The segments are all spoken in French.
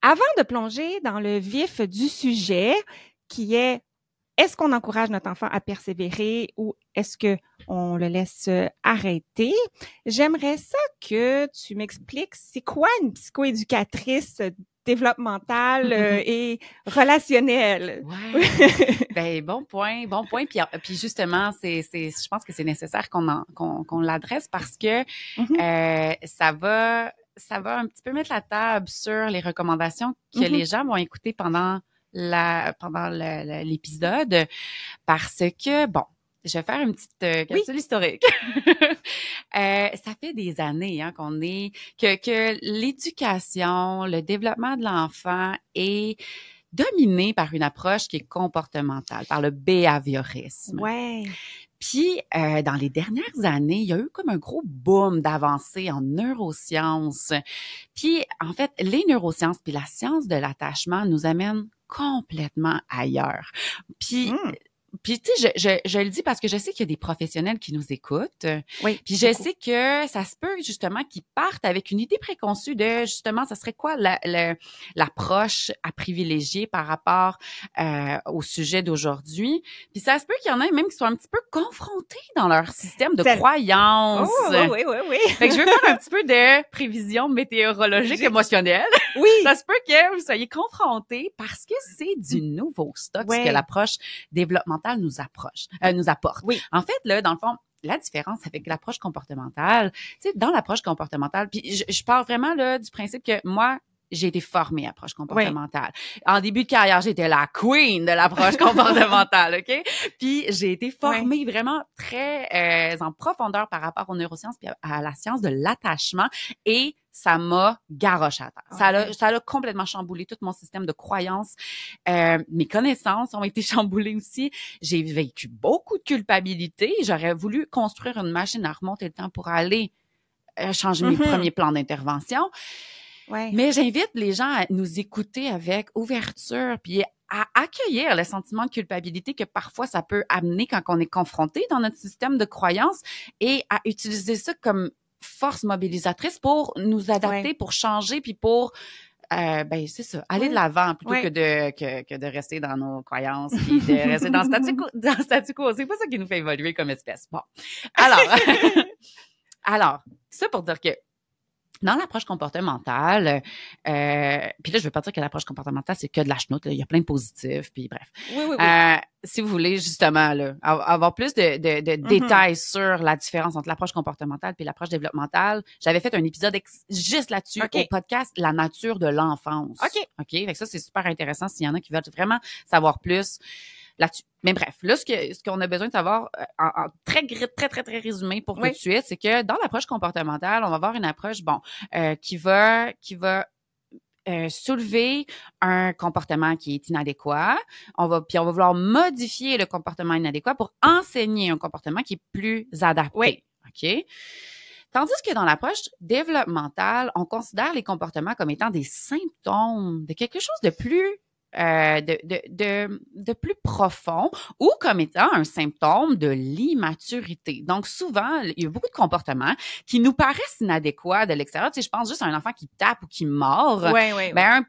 Avant de plonger dans le vif du sujet, qui est-ce qu'on encourage notre enfant à persévérer ou est-ce qu'on le laisse arrêter? J'aimerais ça que tu m'expliques c'est quoi une psychoéducatrice développementale et relationnelle? Ouais. Ben bon point. Puis justement, je pense que c'est nécessaire qu'on l'adresse parce que ça va un petit peu mettre la table sur les recommandations que les gens vont écouter pendant l'épisode parce que, bon, je vais faire une petite capsule historique. Ça fait des années que l'éducation, le développement de l'enfant est dominé par une approche qui est comportementale, par le behaviorisme. Ouais. Puis, dans les dernières années, il y a eu comme un gros boom d'avancées en neurosciences. Puis, en fait, les neurosciences puis la science de l'attachement nous amènent complètement ailleurs. Puis, tu sais, je le dis parce que je sais qu'il y a des professionnels qui nous écoutent. Oui. Puis je sais que ça se peut justement qu'ils partent avec une idée préconçue de justement, ça serait quoi l'approche à privilégier par rapport au sujet d'aujourd'hui. Puis ça se peut qu'il y en ait même qui sont un petit peu confrontés dans leur système de croyances. Oh, oui. Fait que je veux faire un petit peu de prévision météorologique émotionnelle. Oui. Ça se peut que vous soyez confrontés parce que c'est du nouveau stock ce que l'approche développementale nous apporte. Oui. En fait, là, dans le fond, la différence avec l'approche comportementale, tu sais, dans l'approche comportementale, puis je parle vraiment là du principe que moi, j'ai été formée à approche comportementale. Oui. En début de carrière, j'étais la queen de l'approche comportementale, OK? Puis j'ai été formée vraiment très en profondeur par rapport aux neurosciences puis à la science de l'attachement et ça m'a garoché à terre. Ça a complètement chamboulé tout mon système de croyances. Mes connaissances ont été chamboulées aussi. J'ai vécu beaucoup de culpabilité. J'aurais voulu construire une machine à remonter le temps pour aller changer mes premiers plans d'intervention. Ouais. Mais j'invite les gens à nous écouter avec ouverture puis à accueillir le sentiment de culpabilité que parfois ça peut amener quand on est confronté dans notre système de croyances et à utiliser ça comme force mobilisatrice pour nous adapter, pour changer puis pour ben c'est ça, aller de l'avant plutôt que de rester dans nos croyances puis de rester dans le statu quo. C'est pas ça qui nous fait évoluer comme espèce. Bon. Alors, ça pour dire que dans l'approche comportementale, puis là, je veux pas dire que l'approche comportementale, c'est que de la chenoute. Il y a plein de positifs, puis bref. Oui. Si vous voulez, justement, là, avoir plus de détails sur la différence entre l'approche comportementale puis l'approche développementale, j'avais fait un épisode juste là-dessus au podcast « La nature de l'enfance ». OK? Fait que ça, c'est super intéressant s'il y en a qui veulent vraiment savoir plus là-dessus. Mais bref, là, ce qu'on a besoin de savoir en très résumé pour tout de suite, c'est que dans l'approche comportementale, on va avoir une approche, qui va soulever un comportement qui est inadéquat. On va vouloir modifier le comportement inadéquat pour enseigner un comportement qui est plus adapté. Oui. OK? Tandis que dans l'approche développementale, on considère les comportements comme étant des symptômes de quelque chose de plus de plus profond ou comme étant un symptôme de l'immaturité. Donc, souvent, il y a beaucoup de comportements qui nous paraissent inadéquats de l'extérieur. Tu sais, je pense juste à un enfant qui tape ou qui mord. Ben,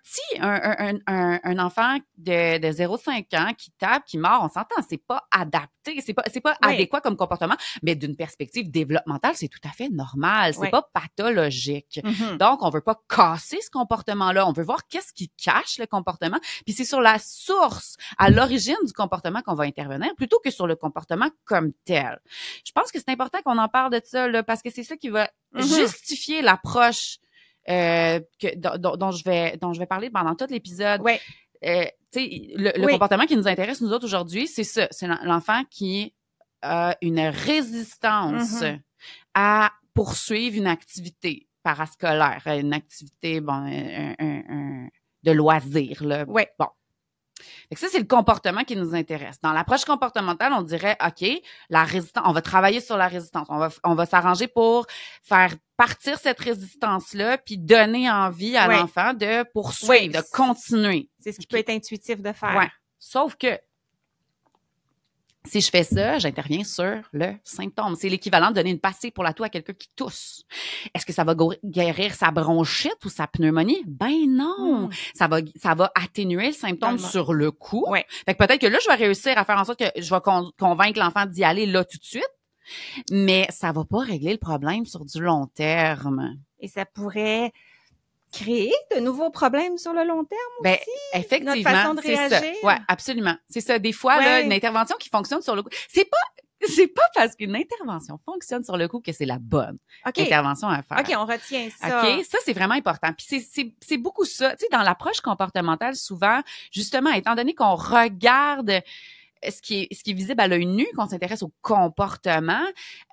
un enfant de 0,5 ans qui tape, qui mord, on s'entend, c'est pas adapté, c'est pas adéquat comme comportement, mais d'une perspective développementale, c'est tout à fait normal. C'est pas pathologique. Donc, on veut pas casser ce comportement-là. On veut voir qu'est-ce qui cache le comportement. Puis c'est sur la source, à l'origine du comportement qu'on va intervenir, plutôt que sur le comportement comme tel. Je pense que c'est important qu'on en parle de ça, là, parce que c'est ça qui va justifier l'approche dont je vais parler pendant tout l'épisode. Ouais. Le comportement qui nous intéresse, nous autres, aujourd'hui, c'est ça. C'est l'enfant qui a une résistance à poursuivre une activité parascolaire, une activité, de loisir, là. Ouais. Bon. Fait que ça, c'est le comportement qui nous intéresse. Dans l'approche comportementale, on dirait, OK, la résistance, on va travailler sur la résistance. On va s'arranger pour faire partir cette résistance-là puis donner envie à l'enfant de poursuivre, de continuer. C'est ce qui peut être intuitif de faire. Ouais. Sauf que Si je fais ça, j'interviens sur le symptôme. C'est l'équivalent de donner une pastille pour la toux à quelqu'un qui tousse. Est-ce que ça va guérir sa bronchite ou sa pneumonie? Ben non! Ça va atténuer le symptôme sur le coup. Ouais. Fait que peut-être que là, je vais réussir à faire en sorte que je vais convaincre l'enfant d'y aller là tout de suite, mais ça va pas régler le problème sur du long terme. Et ça pourrait créer de nouveaux problèmes sur le long terme aussi. Effectivement, notre façon de réagir. Ça. Ouais, absolument. C'est ça. Des fois, là, une intervention qui fonctionne sur le coup, c'est pas parce qu'une intervention fonctionne sur le coup que c'est la bonne intervention à faire. OK, on retient ça. OK, ça, c'est vraiment important. Puis c'est beaucoup ça. Tu sais, dans l'approche comportementale, souvent, justement, étant donné qu'on regarde ce qui est visible à l'œil nu, qu'on s'intéresse au comportement,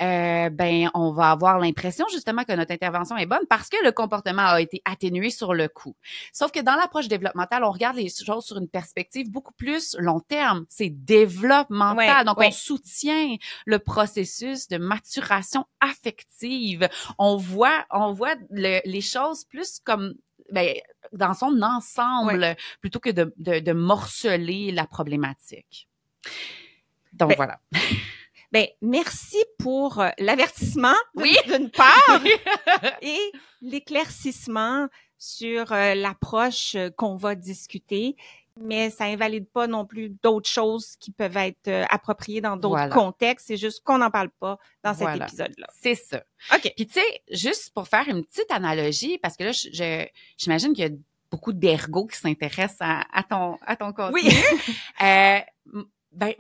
on va avoir l'impression justement que notre intervention est bonne parce que le comportement a été atténué sur le coup. Sauf que dans l'approche développementale, on regarde les choses sur une perspective beaucoup plus long terme. C'est développemental. Donc, on soutient le processus de maturation affective. On voit les choses plus comme dans son ensemble plutôt que de morceler la problématique. Donc, voilà. Merci pour l'avertissement oui. d'une part et l'éclaircissement sur l'approche qu'on va discuter, mais ça invalide pas non plus d'autres choses qui peuvent être appropriées dans d'autres contextes. C'est juste qu'on n'en parle pas dans cet épisode-là. C'est ça. OK. Puis, tu sais, juste pour faire une petite analogie, parce que là, j'imagine qu'il y a beaucoup d'ergots qui s'intéressent à ton contenu. Oui.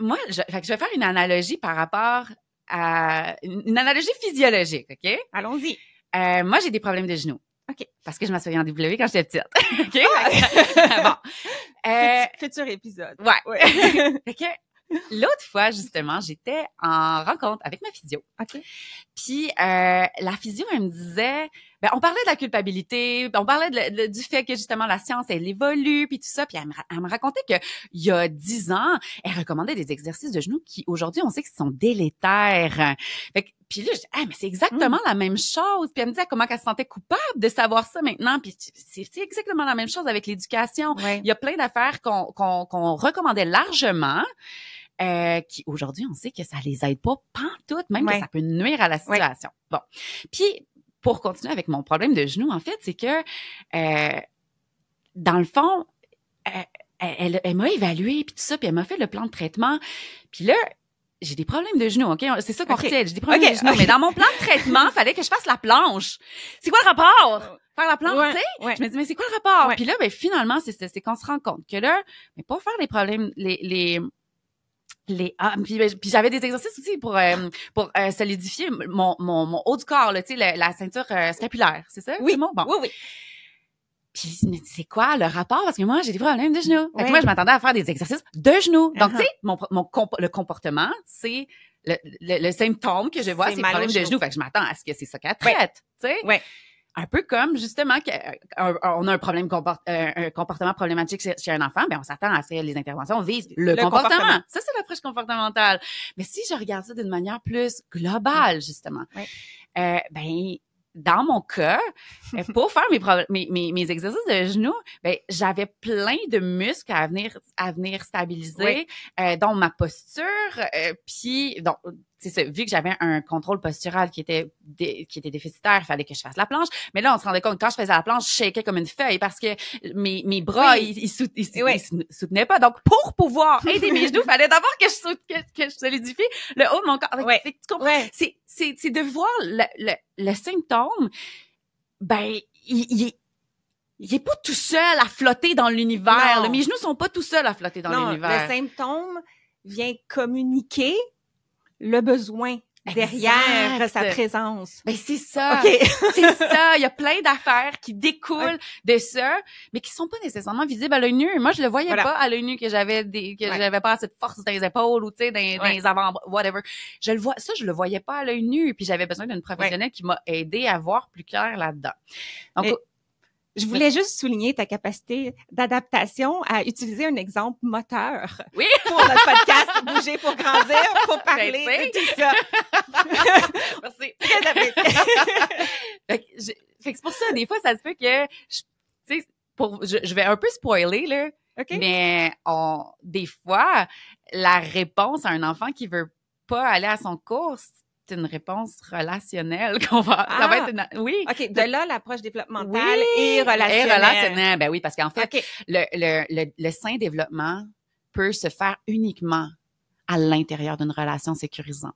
Moi, je vais faire une analogie par rapport à une analogie physiologique, OK? Allons-y. Moi, j'ai des problèmes de genoux. OK. Parce que je m'assois en W quand j'étais petite. OK? Bon. Futur épisode. Ouais. OK. L'autre fois, justement, j'étais en rencontre avec ma physio. OK. Puis, la physio, elle me disait, on parlait de la culpabilité, on parlait du fait que, justement, la science, elle évolue, puis tout ça. Puis, elle me racontait qu'il y a 10 ans, elle recommandait des exercices de genoux qui, aujourd'hui, on sait qu'ils sont délétères. Fait que, puis là, je dis, mais c'est exactement la même chose. Puis elle me disait comment elle se sentait coupable de savoir ça maintenant. Puis c'est exactement la même chose avec l'éducation. Ouais. Il y a plein d'affaires qu'on recommandait largement. Qui aujourd'hui, on sait que ça les aide pas pantoute, même que ça peut nuire à la situation. Bon. Puis, pour continuer avec mon problème de genou, en fait, c'est que, dans le fond, elle m'a évalué, puis tout ça, puis elle m'a fait le plan de traitement. Puis là, j'ai des problèmes de genoux, OK? C'est ça qu'on retient. J'ai des problèmes de genoux. Mais dans mon plan de traitement, il fallait que je fasse la planche. C'est quoi le rapport? Faire la planche, tu sais? Je me dis, mais c'est quoi le rapport? Puis là, finalement, c'est qu'on se rend compte que là, mais pas faire les problèmes, puis j'avais des exercices aussi pour solidifier mon haut du corps, là, tu sais, la ceinture scapulaire, c'est ça? Oui. C'est bon? Oui. Puis mais c'est quoi le rapport? Parce que moi, j'ai des problèmes de genoux. Fait que moi, je m'attendais à faire des exercices de genoux. Donc, tu sais, le comportement, c'est le symptôme que je vois, c'est le problème de genoux. Fait que je m'attends à ce que c'est ça qu'elle traite, tu sais? Ouais. Un peu comme, justement, on a un problème un comportement problématique chez un enfant, on s'attend à ce que les interventions visent le comportement. Ça, c'est l'approche comportementale. Mais si je regarde ça d'une manière plus globale, justement, dans mon cas, pour faire mes exercices de genoux, j'avais plein de muscles à venir stabiliser, dont ma posture, puis donc c'est ça, vu que j'avais un contrôle postural qui était déficitaire, il fallait que je fasse la planche. Mais là, on se rendait compte quand je faisais la planche, je shakeais comme une feuille parce que mes bras ils soutenaient pas. Donc pour pouvoir aider mes genoux, il fallait d'abord que je solidifie le haut de mon corps. Fait que tu comprends? C'est de voir le symptôme. Il est pas tout seul à flotter dans l'univers. Mes genoux sont pas tout seuls à flotter dans l'univers. Le symptôme vient communiquer le besoin derrière sa présence. C'est ça. C'est ça. Il y a plein d'affaires qui découlent de ça, mais qui sont pas nécessairement visibles à l'œil nu. Moi, je le voyais pas à l'œil nu que j'avais j'avais pas assez de force dans les épaules ou tu sais dans les avant whatever. Je le voyais pas à l'œil nu, puis j'avais besoin d'une professionnelle qui m'a aidé à voir plus clair là-dedans. Donc je voulais juste souligner ta capacité d'adaptation à utiliser un exemple moteur. Oui. Pour notre podcast Bouger pour grandir, pour parler de tout ça. Merci. Très apprécié. Fait que c'est pour ça, des fois, ça se peut que, je vais un peu spoiler, là. Okay. Mais des fois, la réponse à un enfant qui veut pas aller à son cours, c'est une réponse relationnelle qu'on va. Ça va être oui. OK. De là, l'approche développementale et relationnelle. Et relationnelle. Ben oui, parce qu'en fait, le sain développement peut se faire uniquement à l'intérieur d'une relation sécurisante.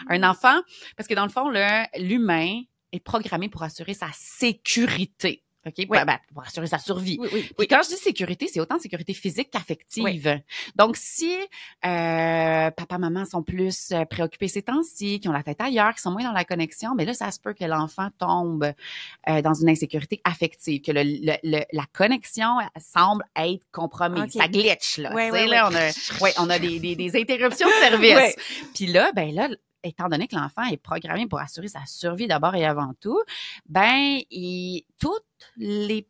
Un enfant, parce que dans le fond, l'humain est programmé pour assurer sa sécurité. OK? Oui. Pour assurer sa survie. Puis quand je dis sécurité, c'est autant sécurité physique qu'affective. Oui. Donc, si papa, maman sont plus préoccupés ces temps-ci, qui ont la tête ailleurs, qui sont moins dans la connexion, mais là, ça se peut que l'enfant tombe dans une insécurité affective, que la connexion semble être compromise. Okay. Ça glitch, là. Là, on a des interruptions de service. Puis là, étant donné que l'enfant est programmé pour assurer sa survie d'abord et avant tout, toutes les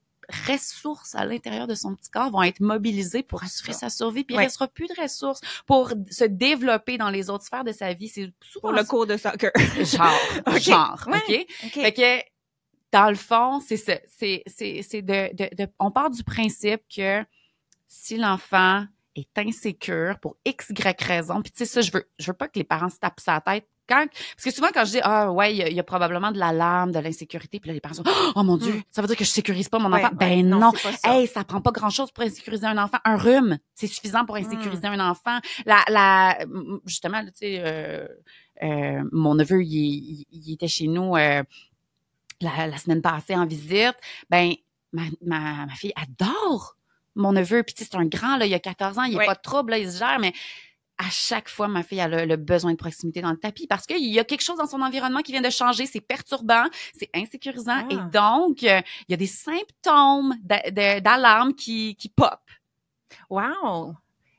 ressources à l'intérieur de son petit corps vont être mobilisées pour assurer sa survie, puis il ne restera plus de ressources pour se développer dans les autres sphères de sa vie. C'est souvent pour le cours de soccer. Genre, OK? Fait que, dans le fond, c'est ça. On part du principe que si l'enfant est insécure pour X, Y raison. Puis tu sais, ça, je veux pas que les parents se tapent sa tête. Parce que souvent, quand je dis, il y a probablement de l'alarme, de l'insécurité, puis là, les parents sont, oh mon Dieu, ça veut dire que je sécurise pas mon enfant. Non. Ça prend pas grand-chose pour insécuriser un enfant. Un rhume, c'est suffisant pour insécuriser un enfant. Justement, tu sais, mon neveu, il était chez nous la semaine passée en visite. Ma fille adore mon neveu, puis tu sais, c'est un grand, là, il a 14 ans, il n'est pas de trouble, là, il se gère, mais à chaque fois, ma fille a le besoin de proximité dans le tapis parce qu'il y a quelque chose dans son environnement qui vient de changer, c'est perturbant, c'est insécurisant, et donc, il y a des symptômes d'alarme qui pop. Wow!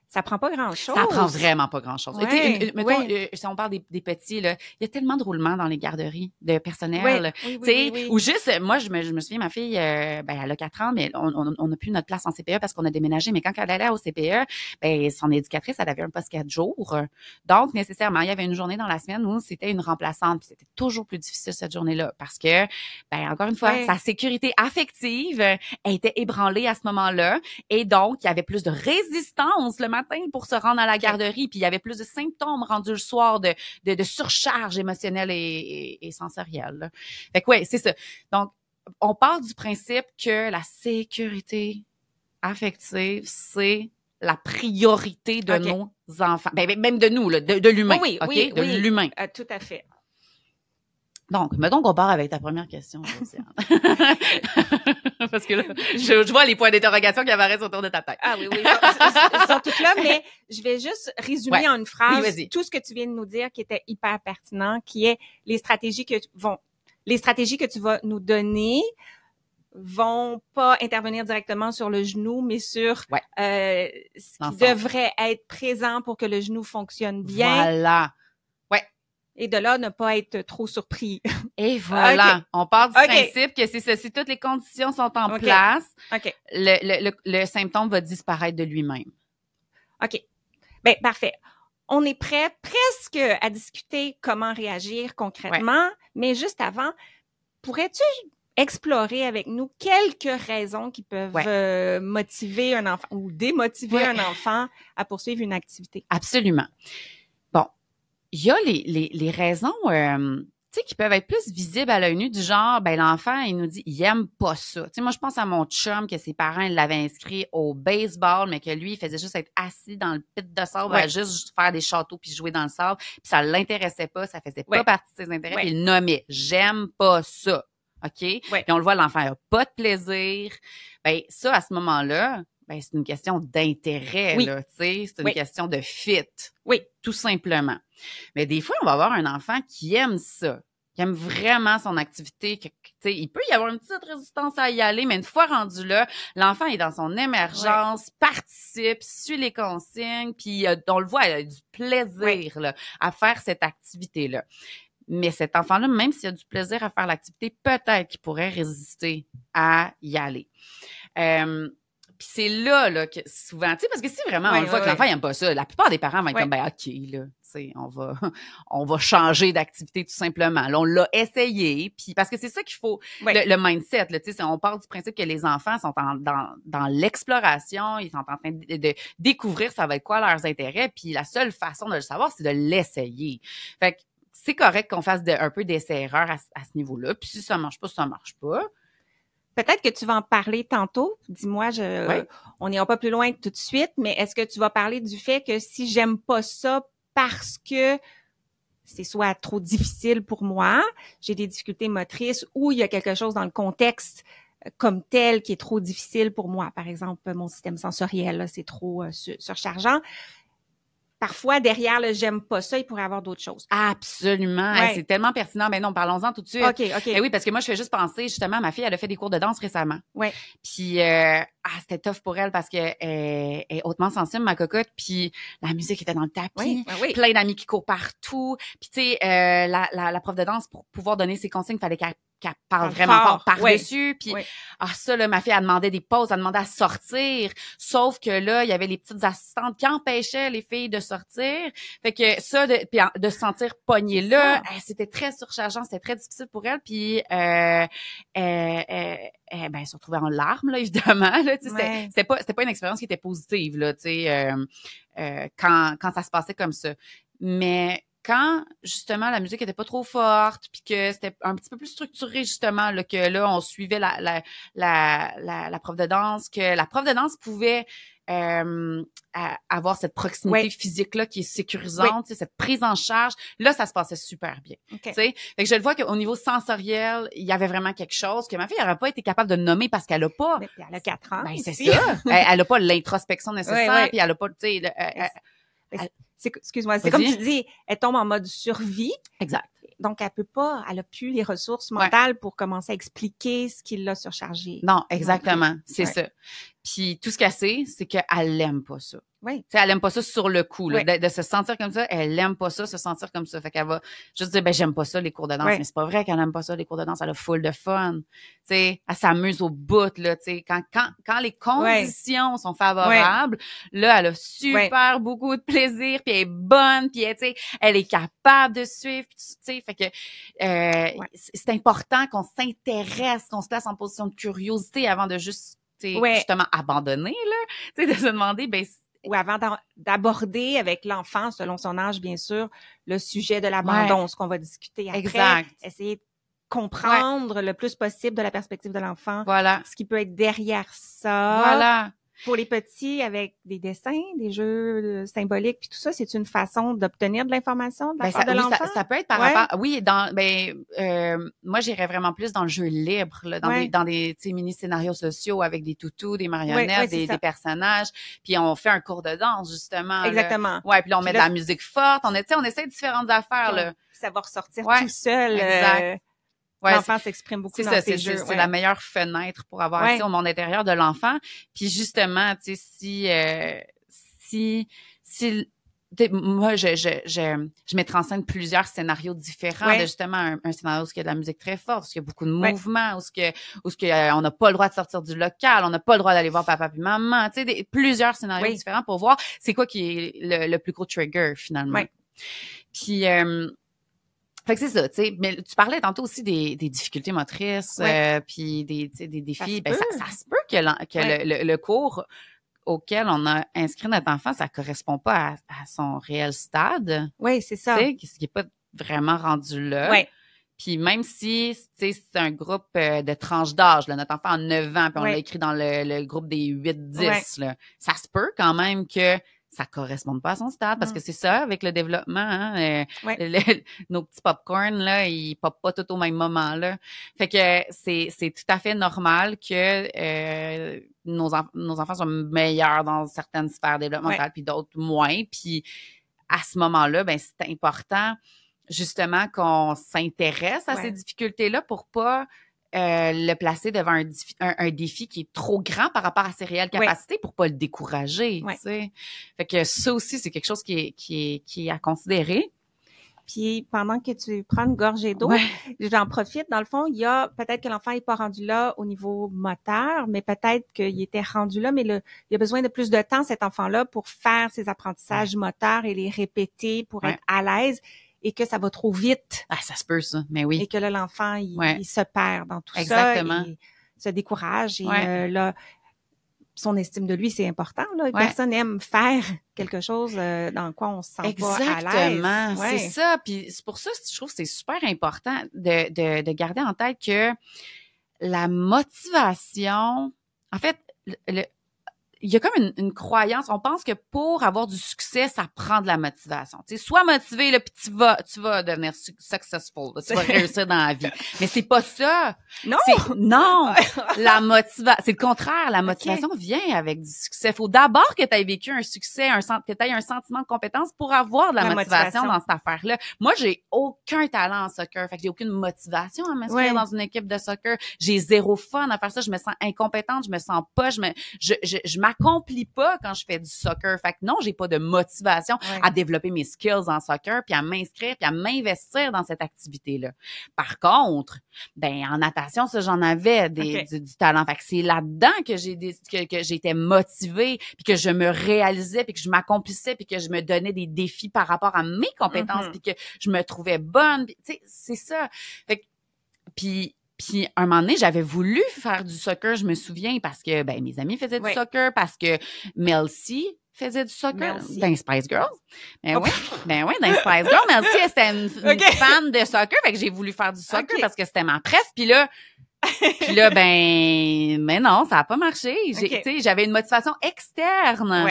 Ça prend pas grand-chose. Ça prend vraiment pas grand-chose. Mettons, si on parle des petits, là, il y a tellement de roulements dans les garderies de personnel. Ou juste, moi, je me souviens, ma fille, elle a 4 ans, mais on n'a plus notre place en CPE parce qu'on a déménagé. Mais quand elle allait au CPE, son éducatrice, elle avait un poste 4 jours. Donc, nécessairement, il y avait une journée dans la semaine où c'était une remplaçante. Puis c'était toujours plus difficile cette journée-là parce que, encore une fois, sa sécurité affective était ébranlée à ce moment-là. Et donc, il y avait plus de résistance le matin pour se rendre à la garderie, puis il y avait plus de symptômes rendus le soir de surcharge émotionnelle et sensorielle. Là. Fait que c'est ça. Donc, on part du principe que la sécurité affective, c'est la priorité de nos enfants. Même de nous, là, de l'humain. De l'humain. Tout à fait. Donc, mettons qu'on part avec ta première question, Josiane. Parce que là, je vois les points d'interrogation qui apparaissent autour de ta tête. Ah oui, ils sont toutes là, mais je vais juste résumer en une phrase tout ce que tu viens de nous dire qui était hyper pertinent, qui est les stratégies que tu vas nous donner vont pas intervenir directement sur le genou, mais sur ce qui devrait être présent pour que le genou fonctionne bien. Voilà. Et de là, ne pas être trop surpris. Et voilà. On part du principe que c'est ça. Si toutes les conditions sont en place, le symptôme va disparaître de lui-même. OK. Parfait. On est prêt presque à discuter comment réagir concrètement, mais juste avant, pourrais-tu explorer avec nous quelques raisons qui peuvent motiver un enfant ou démotiver un enfant à poursuivre une activité? Absolument. Il y a les raisons, qui peuvent être plus visibles à l'œil nu, du genre, l'enfant, il nous dit, il aime pas ça. Tu sais, moi, je pense à mon chum, que ses parents, ils l'avaient inscrit au baseball, mais que lui, il faisait juste être assis dans le pit de sable, à juste faire des châteaux puis jouer dans le sable, puis ça l'intéressait pas, ça faisait pas partie de ses intérêts, puis il nommait, j'aime pas ça. OK? Et on le voit, l'enfant a pas de plaisir. Ça, à ce moment-là, c'est une question d'intérêt, là, tu sais, c'est une question de fit. Oui. Tout simplement. Mais des fois, on va avoir un enfant qui aime ça, qui aime vraiment son activité, tu sais, il peut y avoir une petite résistance à y aller, mais une fois rendu là, l'enfant est dans son émergence, participe, suit les consignes, puis on le voit, il a du plaisir là, à faire cette activité-là. Mais cet enfant-là, même s'il a du plaisir à faire l'activité, peut-être qu'il pourrait résister à y aller. Puis c'est là que souvent, tu sais, parce que si vraiment on le voit que l'enfant il aime pas ça, la plupart des parents vont être comme OK là, tu sais, on va changer d'activité tout simplement. Là, on l'a essayé, puis parce que c'est ça qu'il faut, le mindset, là, tu sais, on part du principe que les enfants sont dans l'exploration, ils sont en train de découvrir ça va être quoi leurs intérêts, puis la seule façon de le savoir, c'est de l'essayer. Fait que c'est correct qu'on fasse un peu d'essai-erreur à ce niveau-là, puis si ça marche pas, ça marche pas. Peut-être que tu vas en parler tantôt. Dis-moi, on n'ira pas plus loin tout de suite, mais est-ce que tu vas parler du fait que si j'aime pas ça parce que c'est soit trop difficile pour moi, j'ai des difficultés motrices ou il y a quelque chose dans le contexte comme tel qui est trop difficile pour moi. Par exemple, mon système sensoriel, là, c'est trop surchargeant. Parfois, derrière le « j'aime pas ça », il pourrait y avoir d'autres choses. Absolument. Ouais. C'est tellement pertinent. Mais non, parlons-en tout de suite. OK. Oui, parce que moi, je fais juste penser, justement, ma fille, elle a fait des cours de danse récemment. Ouais. Puis, c'était tough pour elle parce que elle est hautement sensible, ma cocotte. Puis, la musique était dans le tapis. Oui. Plein d'amis qui courent partout. Puis, tu sais, la prof de danse, pour pouvoir donner ses consignes, il fallait qu'elle parle vraiment fort par-dessus. Puis, ça, là, ma fille, elle demandait des pauses, elle demandait à sortir. Sauf que là, il y avait les petites assistantes qui empêchaient les filles de sortir. Fait que ça, de se sentir pognée là, c'était très surchargeant, c'était très difficile pour elle. Puis, elle se retrouvait en larmes, là, évidemment. Là, c'était pas une expérience qui était positive, là, tu sais, quand ça se passait comme ça. Mais quand, justement, la musique était pas trop forte, puis que c'était un petit peu plus structuré, justement, là, que là, on suivait la prof de danse, que la prof de danse pouvait avoir cette proximité physique-là qui est sécurisante, cette prise en charge, là, ça se passait super bien. Okay. Fait que je le vois qu'au niveau sensoriel, il y avait vraiment quelque chose que ma fille n'aurait pas été capable de nommer parce qu'elle a pas... Mais elle a 4 ans. Ben, c'est ça. Elle a pas l'introspection nécessaire, puis elle a pas, tu sais... Excuse-moi, c'est comme tu dis, elle tombe en mode survie. Exact. Donc, elle a plus les ressources mentales pour commencer à expliquer ce qui l'a surchargée. Non, exactement. C'est ça. Puis, tout ce qu'elle sait, c'est qu'elle l'aime pas ça. Oui. Elle aime pas ça sur le coup, là, de se sentir comme ça. Elle aime pas ça, se sentir comme ça. Fait qu'elle va juste dire, j'aime pas ça, les cours de danse. Mais c'est pas vrai qu'elle aime pas ça, les cours de danse. Elle a full de fun. Elle s'amuse au bout, là, quand les conditions sont favorables, là, elle a super beaucoup de plaisir, puis elle est bonne, puis elle est capable de suivre, fait que c'est important qu'on s'intéresse, qu'on se place en position de curiosité avant de juste, justement, abandonner, là, de se demander, ou avant d'aborder avec l'enfant, selon son âge, bien sûr, le sujet de l'abandon, ce qu'on va discuter après. Exact. Essayer de comprendre le plus possible de la perspective de l'enfant. Voilà. Ce qui peut être derrière ça. Voilà. Pour les petits, avec des dessins, des jeux symboliques, puis tout ça, c'est une façon d'obtenir de l'information de la part de l'enfant? Ça peut être par rapport... Oui, moi, j'irais vraiment plus dans le jeu libre, là, dans des mini-scénarios sociaux avec des toutous, des marionnettes, des personnages, puis on fait un cours de danse, justement. Exactement. Ouais, puis là, on met de la musique forte, on essaie différentes affaires, là. Ça va ressortir tout seul. Exact. L'enfant s'exprime beaucoup dans ses jeux. C'est la meilleure fenêtre pour avoir accès au monde intérieur de l'enfant. Puis justement, tu sais, si moi, je mettrais en scène plusieurs scénarios différents. De justement, un scénario où il y a de la musique très forte, où il y a beaucoup de mouvements, où on n'a pas le droit de sortir du local, on n'a pas le droit d'aller voir papa puis maman. Tu sais, plusieurs scénarios différents pour voir c'est quoi qui est le plus gros trigger, finalement. Oui. Puis... fait que c'est ça, tu sais. Mais tu parlais tantôt aussi des difficultés motrices, puis des défis. Ça se peut que le cours auquel on a inscrit notre enfant, ça correspond pas à son réel stade. Oui, c'est ça. Tu sais, ce qui est pas vraiment rendu là. Oui. Puis même si, tu sais, c'est un groupe de tranche d'âge, là, notre enfant a 9 ans, puis on l'a écrit dans le groupe des 8-10, là, ça se peut quand même que ça corresponde pas à son stade, parce que c'est ça, avec le développement, hein, nos petits popcorn, là, ils popent pas tout au même moment, là. Fait que c'est tout à fait normal que nos enfants soient meilleurs dans certaines sphères développementales, puis d'autres moins. Puis à ce moment-là, c'est important, justement, qu'on s'intéresse à ces difficultés-là pour pas le placer devant un défi qui est trop grand par rapport à ses réelles capacités pour pas le décourager. Tu sais. Fait que ça aussi, c'est quelque chose qui est à considérer. Puis pendant que tu prends une gorgée d'eau, j'en profite. Dans le fond, il y a peut-être que l'enfant n'est pas rendu là au niveau moteur, mais peut-être qu'il était rendu là, mais il a besoin de plus de temps, cet enfant-là, pour faire ses apprentissages moteurs et les répéter pour être à l'aise, et que ça va trop vite. Ah, ça se peut, ça. Mais oui. Et que là, l'enfant, il se perd dans tout Exactement. ça. Et se décourage. Et là, son estime de lui, c'est important. Là. Personne aime faire quelque chose dans quoi on se sent pas à l'aise. Exactement, c'est ça. Puis c'est pour ça que je trouve que c'est super important de garder en tête que la motivation, en fait, il y a comme une croyance, on pense que pour avoir du succès, ça prend de la motivation. Tu sais, sois motivé, là, puis tu vas devenir successful, là, tu vas réussir dans la vie. Mais c'est pas ça. Non! Non! La motivation, c'est le contraire. La motivation vient avec du succès. Faut d'abord que tu aies vécu un succès, que tu aies un sentiment de compétence pour avoir de la motivation dans cette affaire-là. Moi, j'ai aucun talent en soccer. Fait que j'ai aucune motivation à m'inscrire dans une équipe de soccer. J'ai zéro fun à faire ça. Je me sens incompétente, je me sens pas, je m'accomplis pas quand je fais du soccer. Fait que non, j'ai pas de motivation à développer mes skills en soccer, puis à m'inscrire, puis à m'investir dans cette activité-là. Par contre, en natation, ça, j'en avais du talent. Fait que c'est là-dedans que j'étais motivée, puis que je me réalisais, puis que je m'accomplissais, puis que je me donnais des défis par rapport à mes compétences, puis que je me trouvais bonne. Tu sais, c'est ça. Fait que, puis un moment donné, j'avais voulu faire du soccer, je me souviens, parce que mes amis faisaient du soccer, parce que Melcy faisait du soccer dans Spice Girls. Dans Spice Girls, Melcy, c'était une fan de soccer, fait que j'ai voulu faire du soccer parce que c'était ma pref. Puis là, mais non, ça a pas marché. Tu sais, j'avais une motivation externe.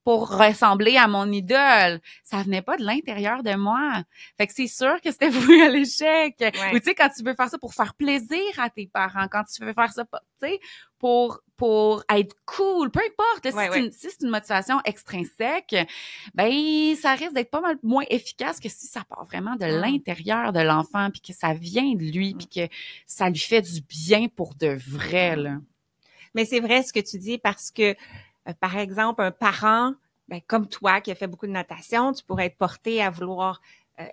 Pour ressembler à mon idole. Ça venait pas de l'intérieur de moi. Fait que c'est sûr que c'était voué à l'échec. Ou tu sais, quand tu veux faire ça pour faire plaisir à tes parents, quand tu veux faire ça, tu sais, pour être cool, peu importe. Si c'est une motivation extrinsèque, ça risque d'être pas mal moins efficace que si ça part vraiment de l'intérieur de l'enfant, puis que ça vient de lui, puis que ça lui fait du bien pour de vrai, là. Mais c'est vrai ce que tu dis, parce que par exemple, un parent, comme toi, qui a fait beaucoup de natation, tu pourrais être porté à vouloir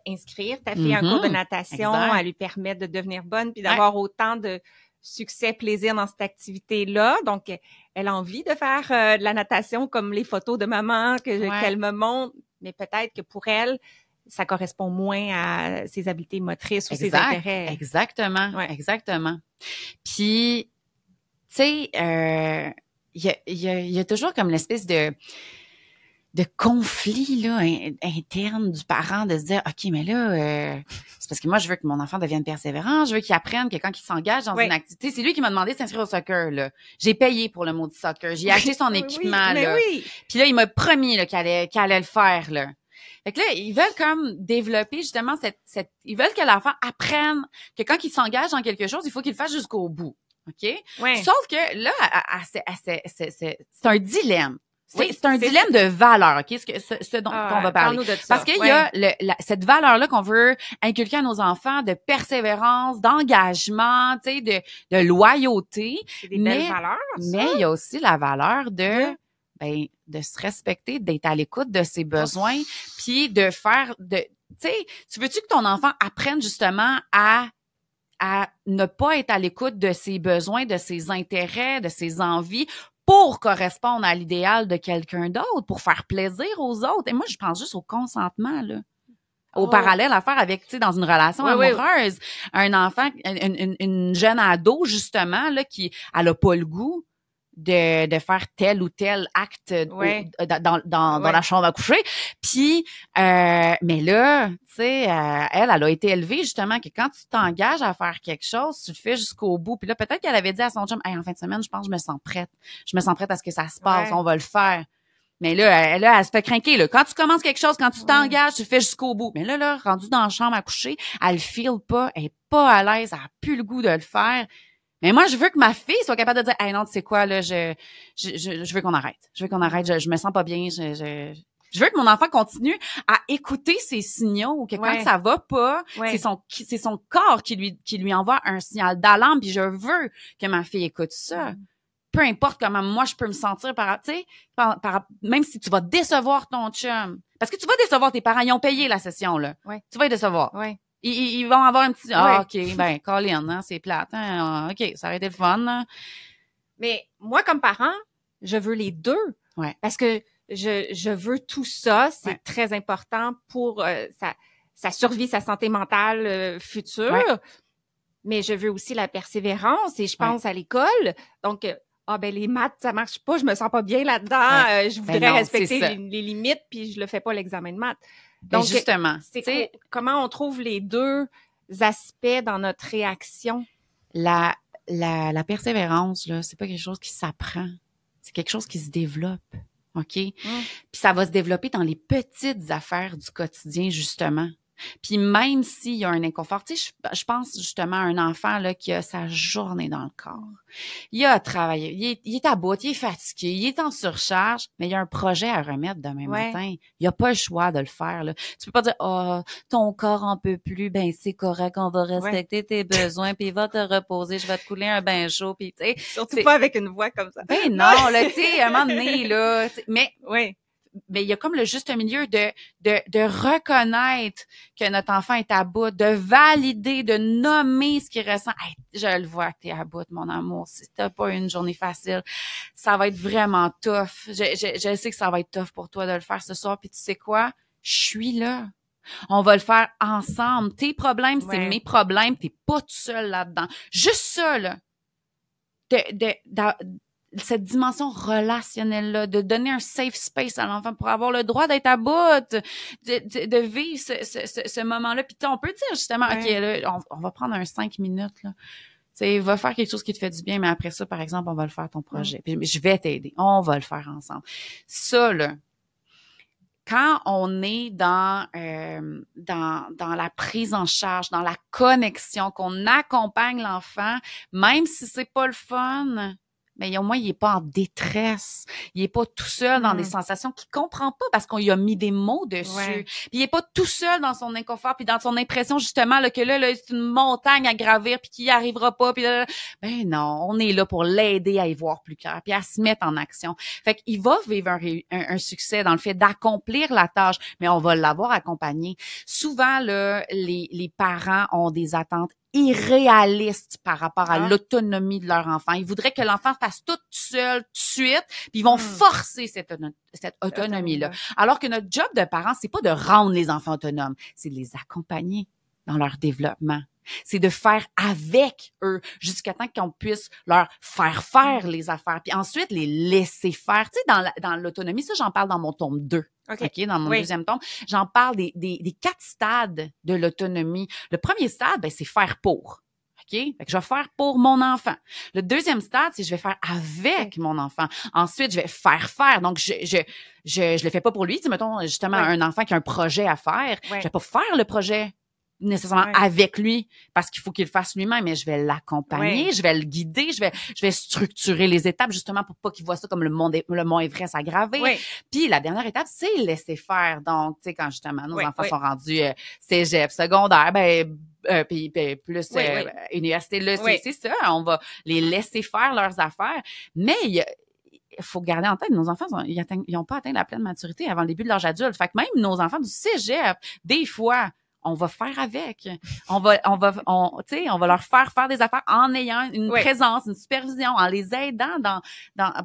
inscrire ta fille à un cours de natation, à lui permettre de devenir bonne, puis d'avoir autant de succès, plaisir dans cette activité-là. Donc, elle a envie de faire de la natation comme les photos de maman qu'elle me montre, mais peut-être que pour elle, ça correspond moins à ses habiletés motrices ou ses intérêts. Exactement, exactement. Puis, tu sais, il y a toujours comme l'espèce de conflit là interne du parent de se dire OK, mais là c'est parce que moi je veux que mon enfant devienne persévérant, je veux qu'il apprenne que quand il s'engage dans une activité, c'est lui qui m'a demandé de s'inscrire au soccer là. J'ai payé pour le mot du soccer, j'ai acheté son équipement là. Puis là il m'a promis là qu'il allait le faire là. Fait que là, ils veulent comme développer justement ils veulent que l'enfant apprenne que quand il s'engage dans quelque chose, il faut qu'il le fasse jusqu'au bout. OK? Sauf que là, c'est un dilemme. C'est un dilemme de valeur, OK? Ce dont on va parler. Parce qu'il y a cette valeur-là qu'on veut inculquer à nos enfants de persévérance, d'engagement, tu sais, de loyauté. C'est des belles valeurs, ça. Mais il y a aussi la valeur de se respecter, d'être à l'écoute de ses besoins, puis de faire tu sais, tu veux-tu que ton enfant apprenne justement à ne pas être à l'écoute de ses besoins, de ses intérêts, de ses envies pour correspondre à l'idéal de quelqu'un d'autre, pour faire plaisir aux autres. Et moi, je pense juste au consentement, là. Au parallèle à faire avec, tu sais, dans une relation amoureuse. Un enfant, une jeune ado, justement, là, elle a pas le goût de faire tel ou tel acte dans la chambre à coucher. Puis, mais là, tu sais, elle a été élevée justement que quand tu t'engages à faire quelque chose, tu le fais jusqu'au bout. Puis là, peut-être qu'elle avait dit à son chum, hey, en fin de semaine, je pense que je me sens prête. Je me sens prête à ce que ça se passe. On va le faire. Mais là, elle se fait craquer, là. Quand tu commences quelque chose, quand tu t'engages, tu le fais jusqu'au bout. Mais là, rendue dans la chambre à coucher, elle le feel pas, elle est pas à l'aise, elle a plus le goût de le faire. Mais moi, je veux que ma fille soit capable de dire, hey, non, tu sais quoi, là, je veux qu'on arrête. Je veux qu'on arrête. Je me sens pas bien. Je veux que mon enfant continue à écouter ses signaux, que quand ça va pas, c'est son corps qui lui envoie un signal d'alarme, puis je veux que ma fille écoute ça. peu importe comment moi je peux me sentir tu sais, même si tu vas décevoir ton chum. Parce que tu vas décevoir tes parents. Ils ont payé la session, là. Ouais. Tu vas les décevoir. Ouais. Ils vont avoir un petit, OK, ben, Colin, hein, c'est plate, hein, OK, ça aurait été le fun, hein. Mais moi, comme parent, je veux les deux. Ouais. Parce que je veux tout ça. C'est très important pour sa survie, sa santé mentale future. Ouais. Mais je veux aussi la persévérance et je pense à l'école. Donc, les maths, ça marche pas, je me sens pas bien là-dedans. Je voudrais respecter les limites puis je le fais pas l'examen de maths. Donc, justement, c'est comment on trouve les deux aspects dans notre réaction? La persévérance, là, c'est pas quelque chose qui s'apprend. C'est quelque chose qui se développe. OK? Puis ça va se développer dans les petites affaires du quotidien, justement. Puis même s'il y a un inconfort, tu sais, je pense justement à un enfant là qui a sa journée dans le corps. Il a travaillé, il est à bout, il est fatigué, il est en surcharge, mais il y a un projet à remettre demain matin. Il a pas le choix de le faire là. Tu peux pas dire ton corps en peut plus, ben c'est correct, on va respecter tes besoins, puis il va te reposer, je vais te couler un bain chaud, puis tu sais. Surtout pas avec une voix comme ça. Ben non, là, tu sais, à un moment donné là, mais mais il y a comme le juste milieu de reconnaître que notre enfant est à bout, de valider, de nommer ce qu'il ressent. Hey, je le vois que t'es à bout, mon amour. Si t'as pas une journée facile, ça va être vraiment tough. Je sais que ça va être tough pour toi de le faire ce soir. Puis tu sais quoi? Je suis là. On va le faire ensemble. Tes problèmes, c'est mes problèmes. T'es pas tout seul là-dedans. Juste ça, là. Cette dimension relationnelle-là, de donner un safe space à l'enfant pour avoir le droit d'être à bout, de vivre ce moment-là. Puis on peut dire justement, OK, là, on va prendre un 5 minutes, là. Tu va faire quelque chose qui te fait du bien, mais après ça, par exemple, on va le faire ton projet. Puis je vais t'aider. On va le faire ensemble. Ça, là, quand on est dans la prise en charge, dans la connexion, qu'on accompagne l'enfant, même si c'est pas le fun, mais au moins, il est pas en détresse. Il est pas tout seul dans des sensations qu'il comprend pas parce qu'on lui a mis des mots dessus. Puis il est pas tout seul dans son inconfort puis dans son impression, justement, là, que là, c'est une montagne à gravir puis qu'il y arrivera pas. Puis là, ben non, on est là pour l'aider à y voir plus clair puis à se mettre en action. Fait qu'il va vivre un succès dans le fait d'accomplir la tâche, mais on va l'avoir accompagné. Souvent, là, les parents ont des attentes irréalistes par rapport à l'autonomie de leur enfant. Ils voudraient que l'enfant fasse tout seul, tout de suite, puis ils vont forcer cette autonomie-là. Alors que notre job de parent, c'est pas de rendre les enfants autonomes, c'est de les accompagner dans leur développement. C'est de faire avec eux jusqu'à temps qu'on puisse leur faire les affaires, puis ensuite les laisser faire. Tu sais, dans l'autonomie, ça, j'en parle dans mon tome 2. OK, dans mon deuxième tome, j'en parle des 4 stades de l'autonomie. Le premier stade, ben, c'est faire pour. OK? Fait que je vais faire pour mon enfant. Le deuxième stade, c'est je vais faire avec mon enfant. Ensuite, je vais faire. Donc, je le fais pas pour lui. Tu sais, mettons, justement, un enfant qui a un projet à faire. Je vais pas faire le projet nécessairement avec lui parce qu'il faut qu'il le fasse lui-même, mais je vais l'accompagner, je vais le guider, je vais structurer les étapes justement pour pas qu'il voit ça comme le mont Everest s'aggraver. Puis la dernière étape, c'est laisser faire. Donc, tu sais, quand justement nos enfants sont rendus cégep, secondaire, puis plus université, là, c'est ça, on va les laisser faire leurs affaires, mais il faut garder en tête, nos enfants, ils n'ont pas atteint la pleine maturité avant le début de l'âge adulte. Fait que même nos enfants du cégep, des fois, on va faire avec. On va leur faire des affaires en ayant une présence, une supervision, en les aidant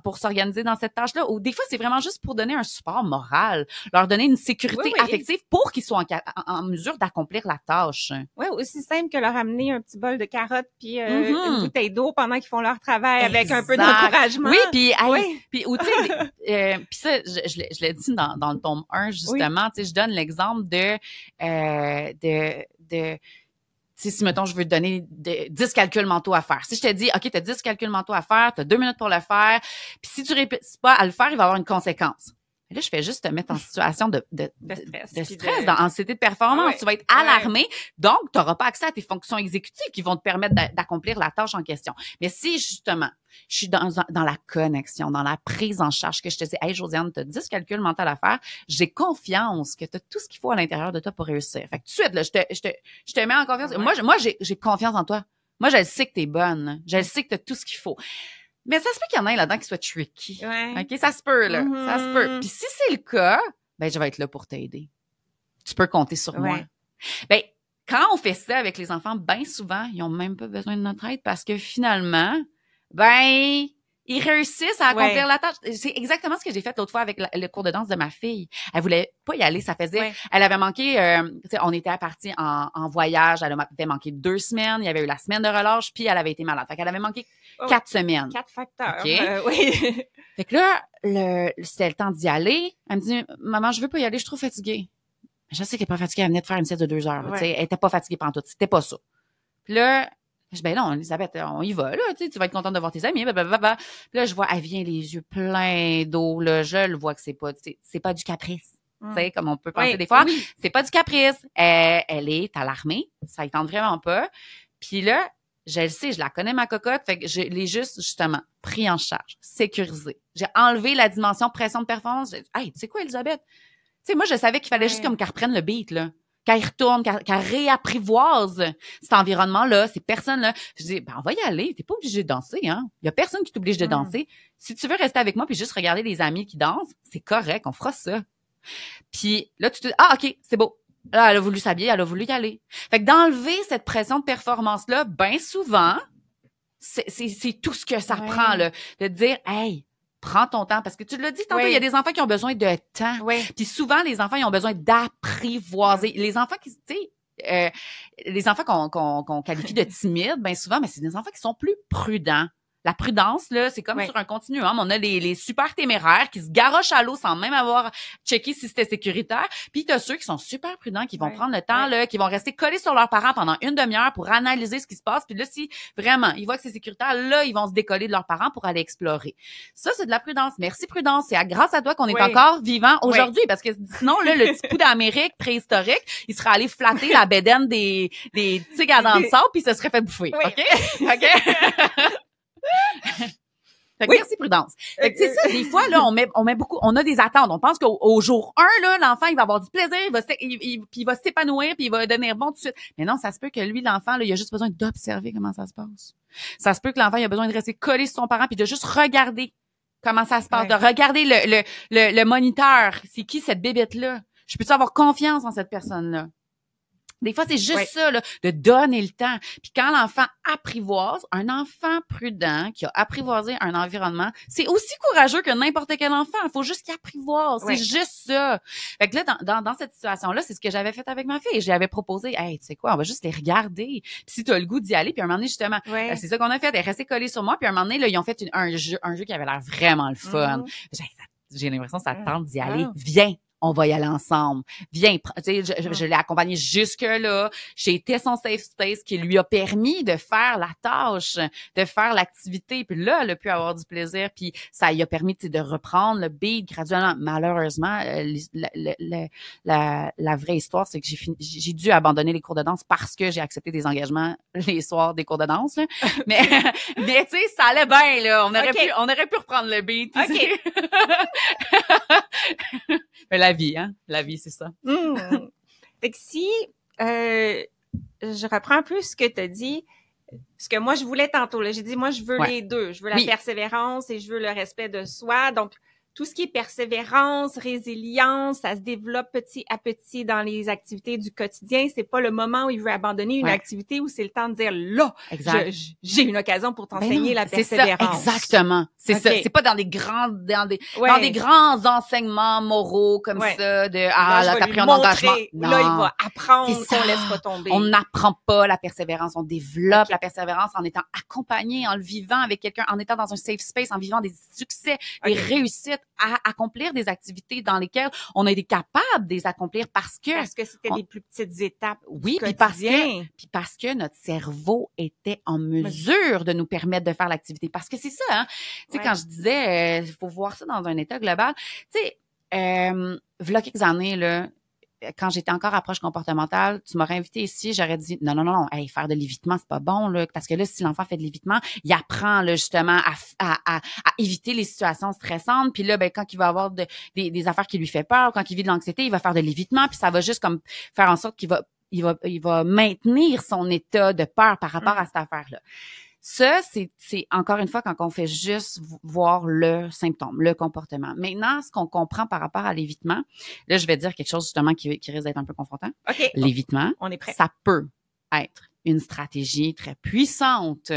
pour s'organiser dans cette tâche-là. Ou des fois, c'est vraiment juste pour donner un support moral, leur donner une sécurité affective pour qu'ils soient en mesure d'accomplir la tâche. Oui, aussi simple que leur amener un petit bol de carottes puis une bouteille d'eau pendant qu'ils font leur travail avec un peu d'encouragement. Oui, puis puis ça, je l'ai dit dans le tome 1, justement, tu sais, je donne l'exemple de si, mettons, je veux te donner 10 calculs mentaux à faire. Si je te dis, OK, tu as 10 calculs mentaux à faire, tu as 2 minutes pour le faire, puis si tu réussis pas à le faire, il va y avoir une conséquence. Et là, je fais juste te mettre en situation de stress, d'anxiété de performance. Tu vas être alarmé, donc tu n'auras pas accès à tes fonctions exécutives qui vont te permettre d'accomplir la tâche en question. Mais si, justement, je suis dans la connexion, dans la prise en charge, que je te dis, hey, Josiane, tu as 10 calculs mentaux à faire, j'ai confiance que tu as tout ce qu'il faut à l'intérieur de toi pour réussir. Fait que tout de suite, là, je te mets en confiance. Moi, j'ai confiance en toi. Moi, je sais que tu es bonne. Je sais que tu as tout ce qu'il faut. Mais ça se peut qu'il y en ait là-dedans qui soient tricky. Ouais. OK? Ça se peut, là. Ça se peut. Puis si c'est le cas, ben je vais être là pour t'aider. Tu peux compter sur moi. Ben, quand on fait ça avec les enfants, bien souvent, ils ont même pas besoin de notre aide parce que finalement, ben, ils réussissent à accomplir la tâche. C'est exactement ce que j'ai fait l'autre fois avec le cours de danse de ma fille. Elle voulait pas y aller, ça faisait... Elle avait manqué... on était partis en voyage, elle avait manqué 2 semaines, il y avait eu la semaine de relâche, puis elle avait été malade. Fait qu'elle avait manqué 4 semaines. 4 facteurs. Okay? Oui. Fait que là, c'était le temps d'y aller. Elle me dit, maman, je veux pas y aller, je suis trop fatiguée. Je sais qu'elle est pas fatiguée, elle venait de faire une sieste de 2 heures. Elle était pas fatiguée pantoute, c'était pas ça. Puis là, je dis, ben non, Elisabeth, on y va, là, tu vas être contente de voir tes amis, blablabla. Puis là, je vois, elle vient les yeux pleins d'eau, là, je le vois que c'est pas du caprice. Tu sais, comme on peut penser des fois. Oui. C'est pas du caprice. Elle est à l'armée. Ça y tente vraiment pas. Puis là, je le sais, je la connais, ma cocotte. Fait que je l'ai justement, pris en charge, sécurisé. J'ai enlevé la dimension pression de performance. J'ai dit, hey, tu sais quoi, Elisabeth? Tu sais, moi, je savais qu'il fallait juste comme qu'elle reprenne le beat, là. Qu'elle retourne, qu'elle réapprivoise cet environnement-là, ces personnes-là. Je dis, ben, on va y aller. T'es pas obligé de danser, hein. Il y a personne qui t'oblige de danser. Si tu veux rester avec moi puis juste regarder les amis qui dansent, c'est correct, on fera ça. Puis là, tu te dis, ah, OK, c'est beau. Là, elle a voulu s'habiller, elle a voulu y aller. Fait que d'enlever cette pression de performance-là, bien souvent, c'est tout ce que ça prend, là. De dire, hey, prends ton temps. Parce que tu l'as dit tantôt, il y a des enfants qui ont besoin de temps. Puis souvent, les enfants, ils ont besoin d'apprivoiser. Les enfants qui, tu sais, les enfants qu'on qualifie de timides, bien souvent, mais c'est des enfants qui sont plus prudents. La prudence, là, c'est comme sur un continuum. On a les super téméraires qui se garochent à l'eau sans même avoir checké si c'était sécuritaire. Puis t'as ceux qui sont super prudents, qui vont prendre le temps, là, qui vont rester collés sur leurs parents pendant 1 demi-heure pour analyser ce qui se passe. Puis là, si vraiment ils voient que c'est sécuritaire, là, ils vont se décoller de leurs parents pour aller explorer. Ça, c'est de la prudence. Merci, prudence. C'est grâce à toi qu'on est encore vivant aujourd'hui. Parce que sinon, là, le petit bout d'Amérique préhistorique, il serait allé flatter la bédaine des tigres à dents de sable, puis il se serait fait bouffer. OK? OK? Fait que merci, prudence. Fait que c'est ça, des fois, là, on met beaucoup, on a des attentes. On pense qu'au jour 1, là, l'enfant, il va avoir du plaisir, il va s'épanouir, puis il va devenir bon tout de suite. Mais non, ça se peut que lui, l'enfant, là, il a juste besoin d'observer comment ça se passe. Ça se peut que l'enfant, il a besoin de rester collé sur son parent, puis de juste regarder comment ça se passe, de regarder le moniteur. C'est qui cette bébête-là? Je peux-tu avoir confiance en cette personne-là? Des fois, c'est juste ça, là, de donner le temps. Puis quand l'enfant apprivoise, un enfant prudent qui a apprivoisé un environnement, c'est aussi courageux que n'importe quel enfant. Il faut juste qu'il apprivoise. C'est juste ça. Fait que là, dans cette situation-là, c'est ce que j'avais fait avec ma fille. J'avais proposé, hey, tu sais quoi, on va juste les regarder. Puis si tu as le goût d'y aller, puis un moment donné, justement, c'est ça qu'on a fait. Elle est restée collée sur moi, puis un moment donné, là, ils ont fait un jeu qui avait l'air vraiment le fun. J'ai l'impression que ça te tente d'y aller. Viens. On va y aller ensemble. Viens, tu sais, je l'ai accompagné jusque-là. J'ai été son safe space qui lui a permis de faire la tâche, de faire l'activité. Puis là, elle a pu avoir du plaisir. Puis ça lui a permis, tu sais, de reprendre le beat graduellement. Malheureusement, la vraie histoire, c'est que j'ai dû abandonner les cours de danse parce que j'ai accepté des engagements les soirs des cours de danse. Là. mais tu sais, ça allait bien, là. On aurait pu reprendre le beat. OK. La vie, hein? La vie, c'est ça. Fait que si je reprends un peu ce que tu as dit, ce que moi je voulais tantôt, là, j'ai dit moi je veux les deux. Je veux la persévérance et je veux le respect de soi. Donc, tout ce qui est persévérance, résilience, ça se développe petit à petit dans les activités du quotidien. C'est pas le moment où il veut abandonner une activité où c'est le temps de dire là, j'ai une occasion pour t'enseigner la persévérance. C'est ça, exactement. C'est ça. C'est pas dans des grands enseignements moraux comme ça de là t'as pris un engagement. Non. Là il va apprendre qu'on laisse pas tomber. On n'apprend pas la persévérance, on développe la persévérance en étant accompagné, en le vivant avec quelqu'un, en étant dans un safe space, en vivant des succès, des réussites, à accomplir des activités dans lesquelles on a été capable de les accomplir parce que c'était des plus petites étapes. Oui, puis parce que notre cerveau était en mesure de nous permettre de faire l'activité. Parce que c'est ça, hein. Tu sais, quand je disais, il faut voir ça dans un état global. Tu sais, v'là quelques années, là, quand j'étais encore approche comportementale, tu m'aurais invité ici, j'aurais dit non, hey, faire de l'évitement, c'est pas bon, là, parce que là, si l'enfant fait de l'évitement, il apprend, là, justement, à éviter les situations stressantes, puis là, ben, quand il va avoir des affaires qui lui fait peur, quand il vit de l'anxiété, il va faire de l'évitement, puis ça va juste comme faire en sorte qu'il va maintenir son état de peur par rapport à cette affaire-là. Ça, c'est encore une fois quand on fait juste voir le symptôme, le comportement. Maintenant, ce qu'on comprend par rapport à l'évitement, là, je vais dire quelque chose justement qui risque d'être un peu confrontant. OK. L'évitement, on est prêt. Ça peut être une stratégie très puissante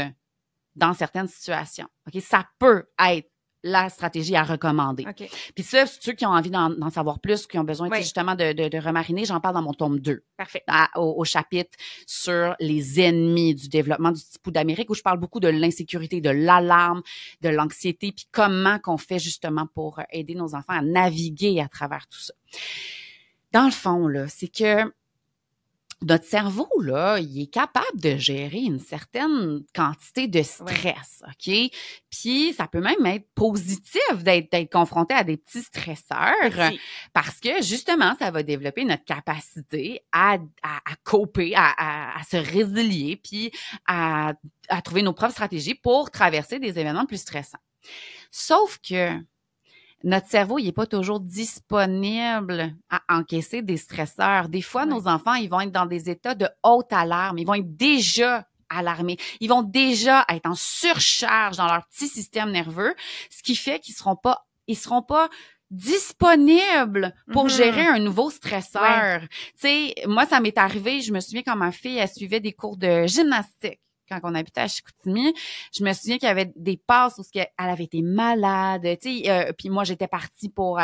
dans certaines situations. OK? Ça peut être la stratégie à recommander. Okay. Puis ça, ceux qui ont envie d'en savoir plus, qui ont besoin justement de remariner, j'en parle dans mon tome 2. Parfait. Au chapitre sur les ennemis du développement du type d'Amérique, où je parle beaucoup de l'insécurité, de l'alarme, de l'anxiété, puis comment qu'on fait justement pour aider nos enfants à naviguer à travers tout ça. Dans le fond, là, c'est que notre cerveau, là, il est capable de gérer une certaine quantité de stress, OK? Puis, ça peut même être positif d'être confronté à des petits stresseurs parce que, justement, ça va développer notre capacité à coper, à se résilier, puis à trouver nos propres stratégies pour traverser des événements plus stressants. Sauf que notre cerveau, il est pas toujours disponible à encaisser des stresseurs. Des fois, nos enfants, ils vont être dans des états de haute alarme. Ils vont être déjà alarmés. Ils vont déjà être en surcharge dans leur petit système nerveux, ce qui fait qu'ils seront pas disponibles pour gérer un nouveau stresseur. Tu sais, moi, ça m'est arrivé, je me souviens quand ma fille, elle suivait des cours de gymnastique. Quand on habitait à Chicoutimi, je me souviens qu'il y avait des passes où elle avait été malade, tu sais, puis moi j'étais partie pour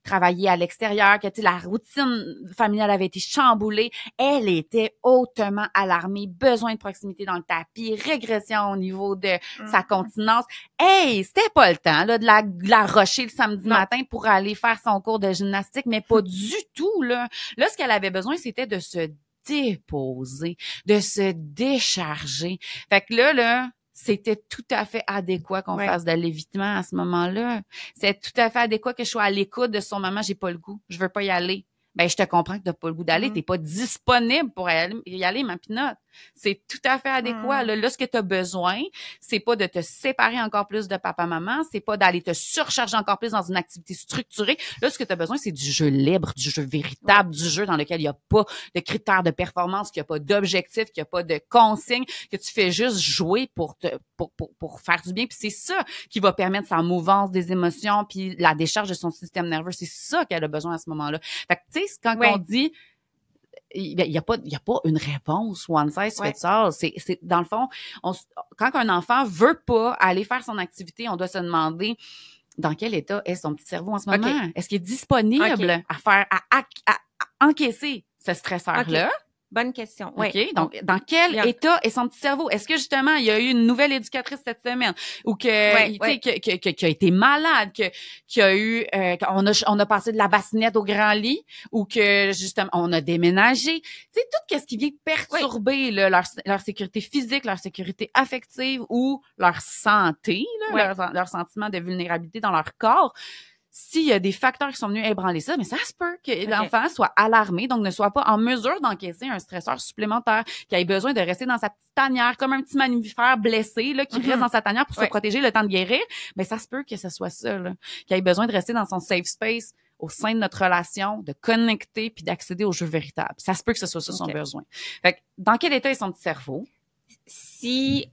travailler à l'extérieur, que tu sais la routine familiale avait été chamboulée, elle était hautement alarmée, besoin de proximité dans le tapis, régression au niveau de sa continence. Hey, c'était pas le temps là de la rusher le samedi matin pour aller faire son cours de gymnastique, mais pas du tout là. Là ce qu'elle avait besoin c'était de se déposer, de se décharger. Fait que là, c'était tout à fait adéquat qu'on fasse de l'évitement à ce moment-là. C'est tout à fait adéquat que je sois à l'écoute de son maman, j'ai pas le goût, je veux pas y aller. Ben, je te comprends que t'as pas le goût d'aller, t'es pas disponible pour y aller, ma pinotte. C'est tout à fait adéquat. Là, ce que t'as besoin, c'est pas de te séparer encore plus de papa-maman, c'est pas d'aller te surcharger encore plus dans une activité structurée. Là, ce que t'as besoin, c'est du jeu libre, du jeu véritable, du jeu dans lequel il y a pas de critères de performance, qu'il y a pas d'objectif, qu'il y a pas de consignes, que tu fais juste jouer pour faire du bien. Puis c'est ça qui va permettre sa mouvance des émotions puis la décharge de son système nerveux. C'est ça qu'elle a besoin à ce moment-là. Fait que, tu sais, quand on dit il y a pas une réponse one size fits all. C'est dans le fond, quand un enfant veut pas aller faire son activité, on doit se demander dans quel état est son petit cerveau en ce moment. Est-ce qu'il est disponible à encaisser ce stresseur-là? Bonne question. OK. Donc, dans quel état est son petit cerveau? Est-ce que, justement, il y a eu une nouvelle éducatrice cette semaine ou qui a été malade, qui a eu, on a passé de la bassinette au grand lit ou que, justement, on a déménagé. Tu sais, tout ce qui vient perturber là, leur sécurité physique, leur sécurité affective ou leur santé, là, leur sentiment de vulnérabilité dans leur corps. S'il y a des facteurs qui sont venus ébranler ça, mais ça se peut que l'enfant soit alarmé, donc ne soit pas en mesure d'encaisser un stresseur supplémentaire, qu'il ait besoin de rester dans sa petite tanière, comme un petit mammifère blessé, là, qui reste dans sa tanière pour se protéger le temps de guérir. Mais ça se peut que ce soit ça, là, qu'il ait besoin de rester dans son safe space au sein de notre relation, de connecter puis d'accéder au jeu véritable. Ça se peut que ce soit ça son besoin. Fait que, dans quel état est son petit cerveau? Si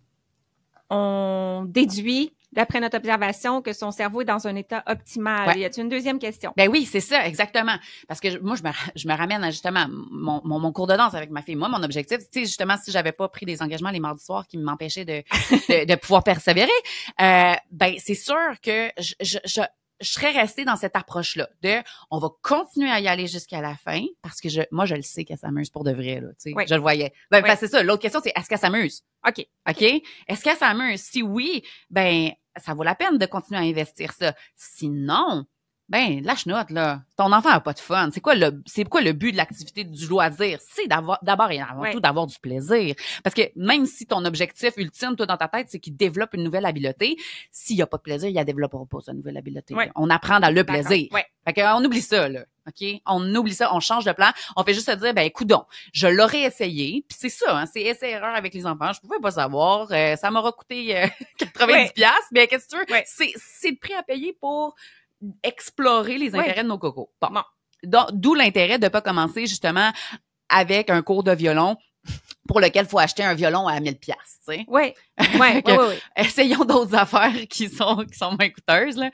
on déduit d'après notre observation, que son cerveau est dans un état optimal. Y a-t-il une deuxième question? Ben oui, c'est ça, exactement. Parce que moi, je me ramène à justement mon cours de danse avec ma fille. Moi, mon objectif, tu sais, justement, si j'avais pas pris des engagements les mardis soirs qui m'empêchaient de pouvoir persévérer, ben c'est sûr que je serais restée dans cette approche-là on va continuer à y aller jusqu'à la fin parce que moi, je le sais qu'elle s'amuse pour de vrai, là, tu sais. Je le voyais. Ben, c'est ça. L'autre question, c'est est-ce qu'elle s'amuse? OK. Est-ce qu'elle s'amuse? Si oui, ben, ça vaut la peine de continuer à investir ça. Sinon, ben, lâche note, là. Ton enfant a pas de fun. C'est quoi le but de l'activité du loisir? C'est d'abord et avant tout d'avoir du plaisir. Parce que même si ton objectif ultime, toi, dans ta tête, c'est qu'il développe une nouvelle habileté, s'il y a pas de plaisir, il ne développera pas sa nouvelle habileté. On apprend dans le plaisir. Fait qu'on oublie ça, là. OK? On oublie ça, on change de plan. On fait juste se dire, ben, coudonc, je l'aurais essayé. Puis c'est ça, hein, c'est essai-erreur avec les enfants. Je pouvais pas savoir. Ça m'aura coûté 90$. Mais qu'est-ce que tu veux? C'est le prix à payer pour explorer les intérêts de nos cocos. Bon. D'où l'intérêt de pas commencer justement avec un cours de violon pour lequel il faut acheter un violon à 1000$, tu sais. Oui, oui. Essayons d'autres affaires qui sont moins coûteuses, là.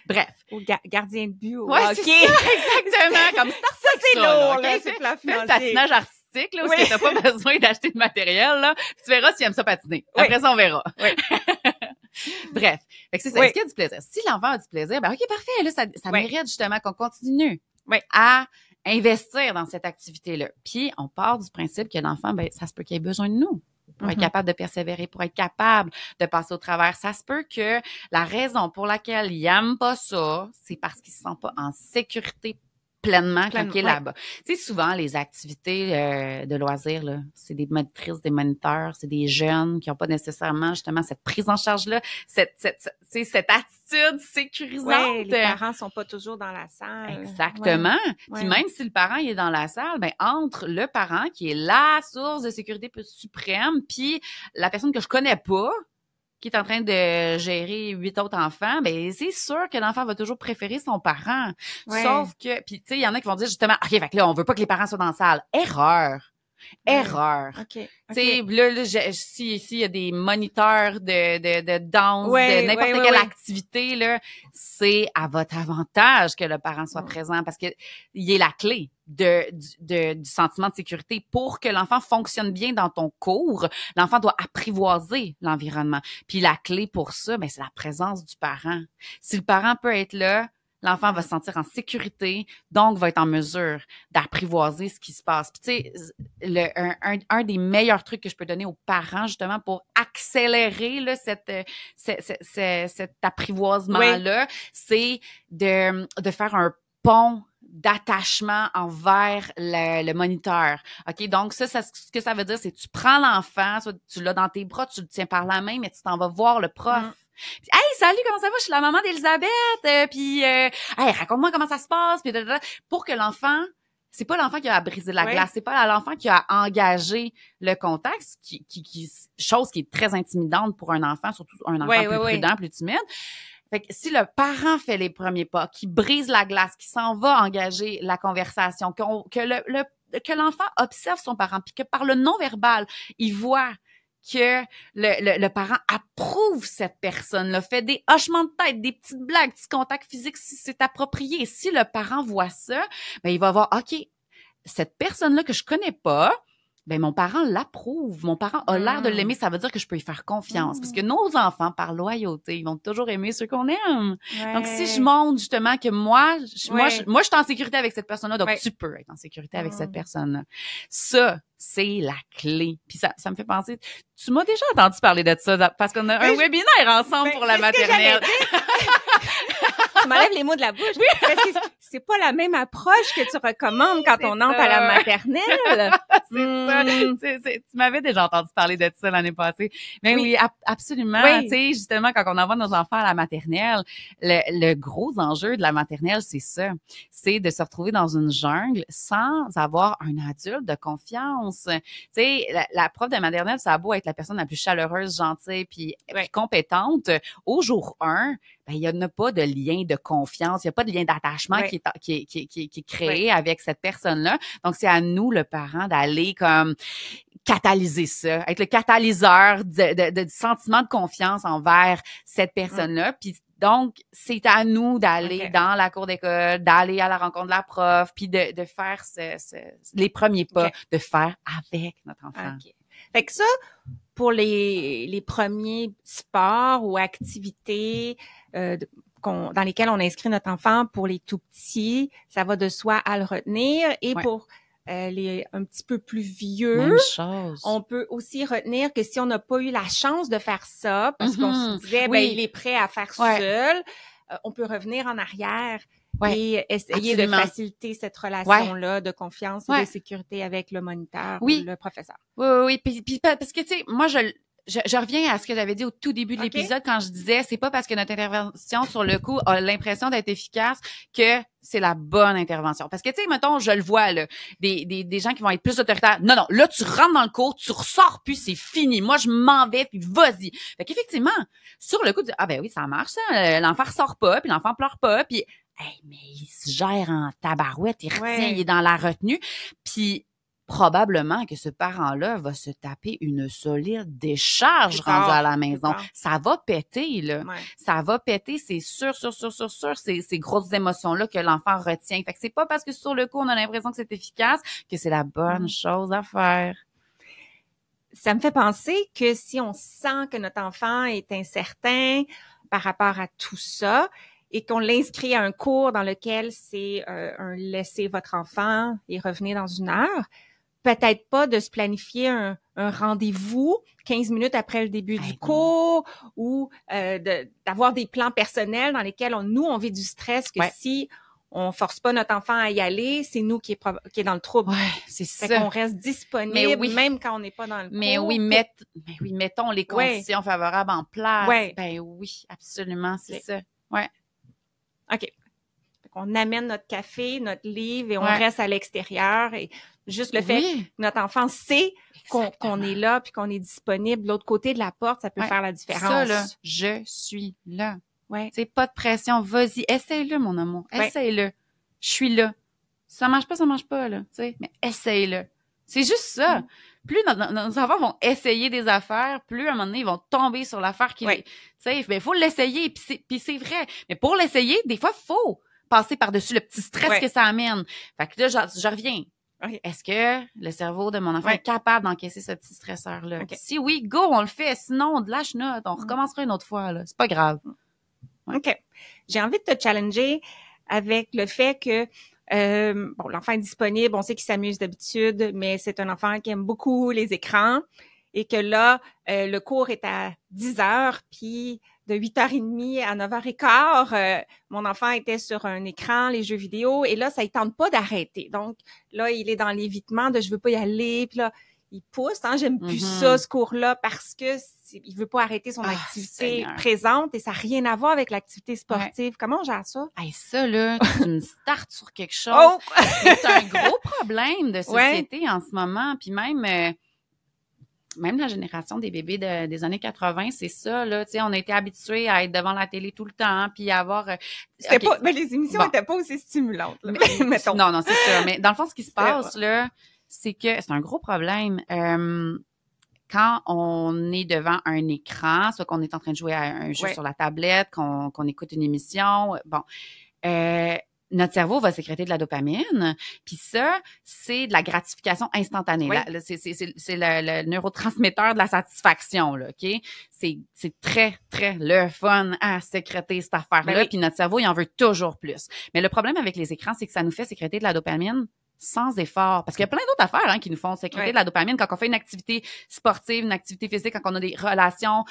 Bref. Ou gardien de but au hockey. C'est ça, exactement. Comme ça, c'est lourd, là, okay? c'est plat financier. Le patinage artistique, là, où tu n'as pas besoin d'acheter de matériel, là. Tu verras s'il aime ça patiner. Après ça, on verra. Oui. Bref. Fait que c'est ça. Est-ce qu'il y a du plaisir? Si l'enfant a du plaisir, ben, OK, parfait. Là, ça mérite justement qu'on continue à investir dans cette activité-là. Puis, on part du principe que l'enfant, ben, ça se peut qu'il ait besoin de nous pour être capable de persévérer, pour être capable de passer au travers. Ça se peut que la raison pour laquelle il aime pas ça, c'est parce qu'il se sent pas en sécurité pleinement quand il est là-bas. Tu sais, souvent, les activités de loisirs, là, c'est des monitrices, des moniteurs, c'est des jeunes qui n'ont pas nécessairement, justement, cette prise en charge-là, cette attitude sécurisante. Oui, les parents sont pas toujours dans la salle. Exactement. Puis même si le parent il est dans la salle, ben entre le parent, qui est la source de sécurité suprême, puis la personne que je connais pas, qui est en train de gérer 8 autres enfants, ben c'est sûr que l'enfant va toujours préférer son parent. Sauf que, puis tu sais, il y en a qui vont dire justement, OK, fait que là, on veut pas que les parents soient dans la salle. Erreur. OK. Tu sais, là, s'il y a des moniteurs de danse, de n'importe quelle activité, là, c'est à votre avantage que le parent soit présent parce que il est la clé du sentiment de sécurité. Pour que l'enfant fonctionne bien dans ton cours, l'enfant doit apprivoiser l'environnement. Puis la clé pour ça, ben, c'est la présence du parent. Si le parent peut être là, l'enfant va se sentir en sécurité, donc va être en mesure d'apprivoiser ce qui se passe. Puis tu sais, un des meilleurs trucs que je peux donner aux parents, justement, pour accélérer là, cet apprivoisement-là, c'est de faire un pont d'attachement envers le moniteur. OK? Donc, ça, ce que ça veut dire, c'est que tu prends l'enfant, tu l'as dans tes bras, tu le tiens par la main, mais tu t'en vas voir le prof. Puis, hey, salut, comment ça va? Je suis la maman d'Elisabeth. Puis, hey, raconte-moi comment ça se passe. Puis, pour que l'enfant, c'est pas l'enfant qui a brisé la glace, c'est pas l'enfant qui a engagé le contact, chose qui est très intimidante pour un enfant, surtout un enfant plus prudent, plus timide. Fait que si le parent fait les premiers pas, qui brise la glace, qui s'en va engager la conversation, que l'enfant observe son parent, puis que par le non-verbal, il voit que le parent approuve cette personne-là, fait des hochements de tête, des petites blagues, petits contacts physiques si c'est approprié. Si le parent voit ça, ben il va voir, OK, cette personne-là que je connais pas, ben mon parent l'approuve. Mon parent a l'air de l'aimer, ça veut dire que je peux y faire confiance. Parce que nos enfants, par loyauté, ils vont toujours aimer ceux qu'on aime. Donc, si je montre justement que moi, je suis en sécurité avec cette personne-là, donc tu peux être en sécurité avec cette personne-là. Ça, c'est la clé. Puis ça me fait penser, tu m'as déjà entendu parler de ça, parce qu'on a un webinaire ensemble pour la maternelle. Tu m'enlèves les mots de la bouche. Oui. Parce que c'est pas la même approche que tu recommandes quand on entre à la maternelle. C'est ça. Tu m'avais déjà entendu parler de ça l'année passée. Mais oui, absolument. Tu sais, justement, quand on envoie nos enfants à la maternelle, le gros enjeu de la maternelle, c'est ça. C'est de se retrouver dans une jungle sans avoir un adulte de confiance. Tu sais, la prof de maternelle, ça a beau être la personne la plus chaleureuse, gentille, puis compétente. Au jour 1, ben, il n'y en a pas de lien de confiance, il n'y a pas de lien d'attachement qui est créé avec cette personne-là. Donc, c'est à nous, le parent, d'aller comme catalyser ça, être le catalyseur du sentiment de confiance envers cette personne-là. Puis donc, c'est à nous d'aller dans la cour d'école, d'aller à la rencontre de la prof, puis de faire les premiers pas, de faire avec notre enfant. Fait que ça, pour les premiers sports ou activités dans lesquelles on inscrit notre enfant, pour les tout petits, ça va de soi à le retenir. Et pour les un petit peu plus vieux, on peut aussi retenir que si on n'a pas eu la chance de faire ça, parce qu'on se disait, ben il est prêt à faire seul, on peut revenir en arrière et essayer de faciliter cette relation-là de confiance et de sécurité avec le moniteur ou le professeur. Oui. Puis parce que, tu sais, moi, je reviens à ce que j'avais dit au tout début de l'épisode quand je disais, c'est pas parce que notre intervention sur le coup a l'impression d'être efficace que c'est la bonne intervention. Parce que, tu sais, mettons, je le vois, là, des gens qui vont être plus autoritaires. Non, là, tu rentres dans le cours, tu ressors plus, c'est fini. Moi, je m'en vais, puis vas-y. Fait qu'effectivement, sur le coup, tu dis, ah ben oui, ça marche, ça. L'enfant ressort pas, puis l'enfant pleure pas, puis mais il se gère en tabarouette, il retient, il est dans la retenue. Puis probablement que ce parent-là va se taper une solide décharge rendue à la maison. Ça va péter, là. Ouais. Ça va péter, c'est sûr, ces grosses émotions-là que l'enfant retient. Fait que c'est pas parce que sur le coup, on a l'impression que c'est efficace que c'est la bonne chose à faire. Ça me fait penser que si on sent que notre enfant est incertain par rapport à tout ça, et qu'on l'inscrit à un cours dans lequel c'est un laisser votre enfant et revenir dans 1 heure, peut-être pas de se planifier un rendez-vous 15 minutes après le début du cours ou d'avoir des plans personnels dans lesquels on vit du stress que si on force pas notre enfant à y aller, c'est nous qui est dans le trouble. Ouais, c'est ça. Fait qu'on reste disponible même quand on n'est pas dans le cours. Mettons les conditions favorables en place. Ben oui, absolument, c'est ça. Ouais. OK. On amène notre café, notre livre et on reste à l'extérieur. Et juste le fait que notre enfant sait qu'on est là puis qu'on est disponible de l'autre côté de la porte, ça peut faire la différence. Ça, là, je suis là. Ouais. Tu sais, pas de pression. Vas-y, essaye-le, mon amour. Essaye-le. Je suis là. Si ça marche pas, là. Tu sais, mais essaye-le. C'est juste ça. Plus nos enfants vont essayer des affaires, plus à un moment donné, ils vont tomber sur l'affaire qui... Tu sais, ben, faut l'essayer, puis c'est vrai. Mais pour l'essayer, des fois, faut passer par-dessus le petit stress que ça amène. Fait que là, je reviens. Okay. Est-ce que le cerveau de mon enfant est capable d'encaisser ce petit stresseur-là? Okay. Si oui, go, on le fait. Sinon, on lâche note. On recommencera une autre fois, là. C'est pas grave. OK. J'ai envie de te challenger avec le fait que l'enfant est disponible, on sait qu'il s'amuse d'habitude, mais c'est un enfant qui aime beaucoup les écrans et que là, le cours est à 10 heures, puis de 8h30 à 9h15, mon enfant était sur un écran, les jeux vidéo, et là, ça ne tente pas d'arrêter. Donc, là, il est dans l'évitement de « je veux pas y aller », puis là, il pousse, j'aime plus ça, ce cours-là, parce que il veut pas arrêter son activité présente et ça n'a rien à voir avec l'activité sportive. Comment on gère ça? Hey, ça, là, tu me startes sur quelque chose. C'est un gros problème de société en ce moment, puis même la génération des bébés des années 80, c'est ça, là, tu sais, on a été habitués à être devant la télé tout le temps, puis à avoir... mais les émissions n'étaient pas aussi stimulantes, là, mettons. Non, c'est sûr, mais dans le fond, ce qui se passe, là, c'est que c'est un gros problème. Quand on est devant un écran, soit qu'on est en train de jouer à un jeu sur la tablette, qu'on écoute une émission, notre cerveau va sécréter de la dopamine, puis ça, c'est de la gratification instantanée. C'est le neurotransmetteur de la satisfaction, là, OK? C'est très, très le fun à sécréter cette affaire-là, puis notre cerveau, il en veut toujours plus. Mais le problème avec les écrans, c'est que ça nous fait sécréter de la dopamine sans effort. Parce qu'il y a plein d'autres affaires qui nous font sécréter de la dopamine quand on fait une activité sportive, une activité physique, quand on a des relations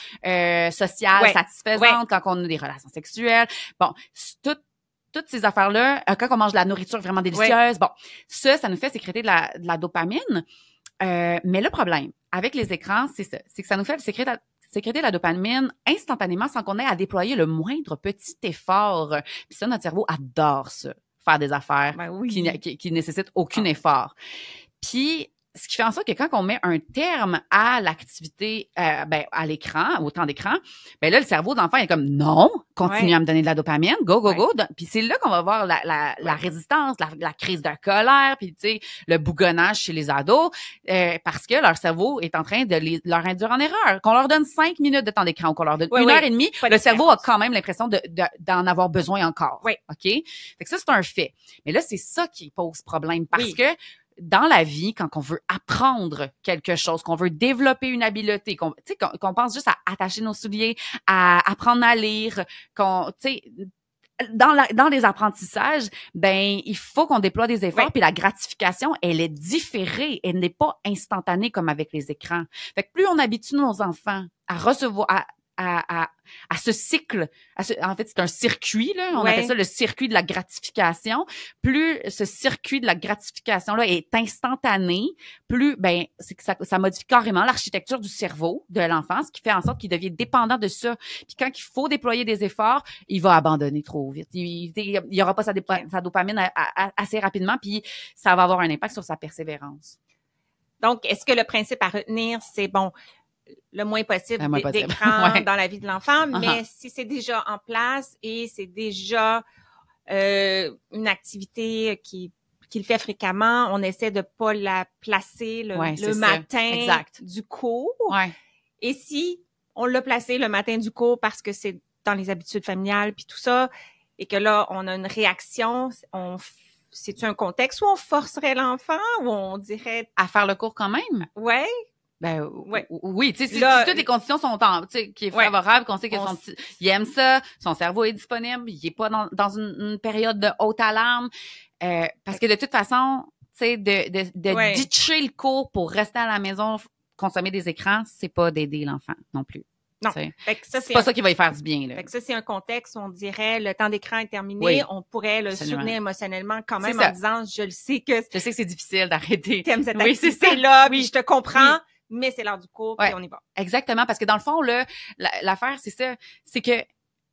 sociales satisfaisantes, quand on a des relations sexuelles. Bon, toutes ces affaires-là, quand on mange de la nourriture vraiment délicieuse, ça nous fait sécréter de la dopamine. Mais le problème avec les écrans, c'est ça. C'est que ça nous fait sécréter de la dopamine instantanément sans qu'on ait à déployer le moindre petit effort. Puis ça, notre cerveau adore ça. Faire des affaires qui nécessitent aucun effort. Puis, ce qui fait en sorte que quand on met un terme à l'activité, à l'écran, au temps d'écran, là, le cerveau de l'enfant est comme non, continue à me donner de la dopamine, go. Puis c'est là qu'on va voir la résistance, la crise de colère, puis tu sais, le bougonnage chez les ados, parce que leur cerveau est en train de leur induire en erreur. Qu'on leur donne 5 minutes de temps d'écran ou qu'on leur donne 1h30, le cerveau a quand même l'impression d'en avoir besoin encore. OK? Fait que ça, c'est un fait. Mais là, c'est ça qui pose problème parce que dans la vie, quand on veut apprendre quelque chose, qu'on veut développer une habileté, qu'on pense juste à attacher nos souliers, à apprendre à lire, dans les apprentissages, il faut qu'on déploie des efforts, puis la gratification, elle est différée, elle n'est pas instantanée comme avec les écrans. Fait que plus on habitue nos enfants à recevoir, à ce cycle, en fait, c'est un circuit, là, on appelle ça le circuit de la gratification. Plus ce circuit de la gratification-là est instantané, plus, c'est que ça modifie carrément l'architecture du cerveau de l'enfant, ce qui fait en sorte qu'il devient dépendant de ça. Puis quand il faut déployer des efforts, il va abandonner trop vite. Il y aura pas sa dopamine assez rapidement, puis ça va avoir un impact sur sa persévérance. Donc, est-ce que le principe à retenir, c'est le moins possible d'écran dans la vie de l'enfant, mais si c'est déjà en place et c'est déjà une activité qui qu'il fait fréquemment, on essaie de pas la placer le matin du cours. Ouais. Et si on l'a placé le matin du cours parce que c'est dans les habitudes familiales puis tout ça, et que là, on a une réaction, c'est-tu un contexte où on forcerait l'enfant ou on dirait... À faire le cours quand même? Ouais. Ben, oui, tu sais, si toutes les conditions sont tu sais, qui est favorable, qu'on sait que il aime ça, son cerveau est disponible, il est pas dans une période de haute alarme, parce que de toute façon, tu sais, de ditcher le cours pour rester à la maison, consommer des écrans, c'est pas d'aider l'enfant non plus. Non. Fait que ça, c'est pas ça qui va y faire du bien, là. Fait que ça, c'est un contexte où on dirait le temps d'écran est terminé. On pourrait le soutenir émotionnellement quand même en disant, je sais que c'est difficile d'arrêter. T'aimes cette activité-là, puis je te comprends, mais c'est l'heure du cours, puis on y va. Exactement, parce que dans le fond, là, l'affaire, c'est ça. C'est que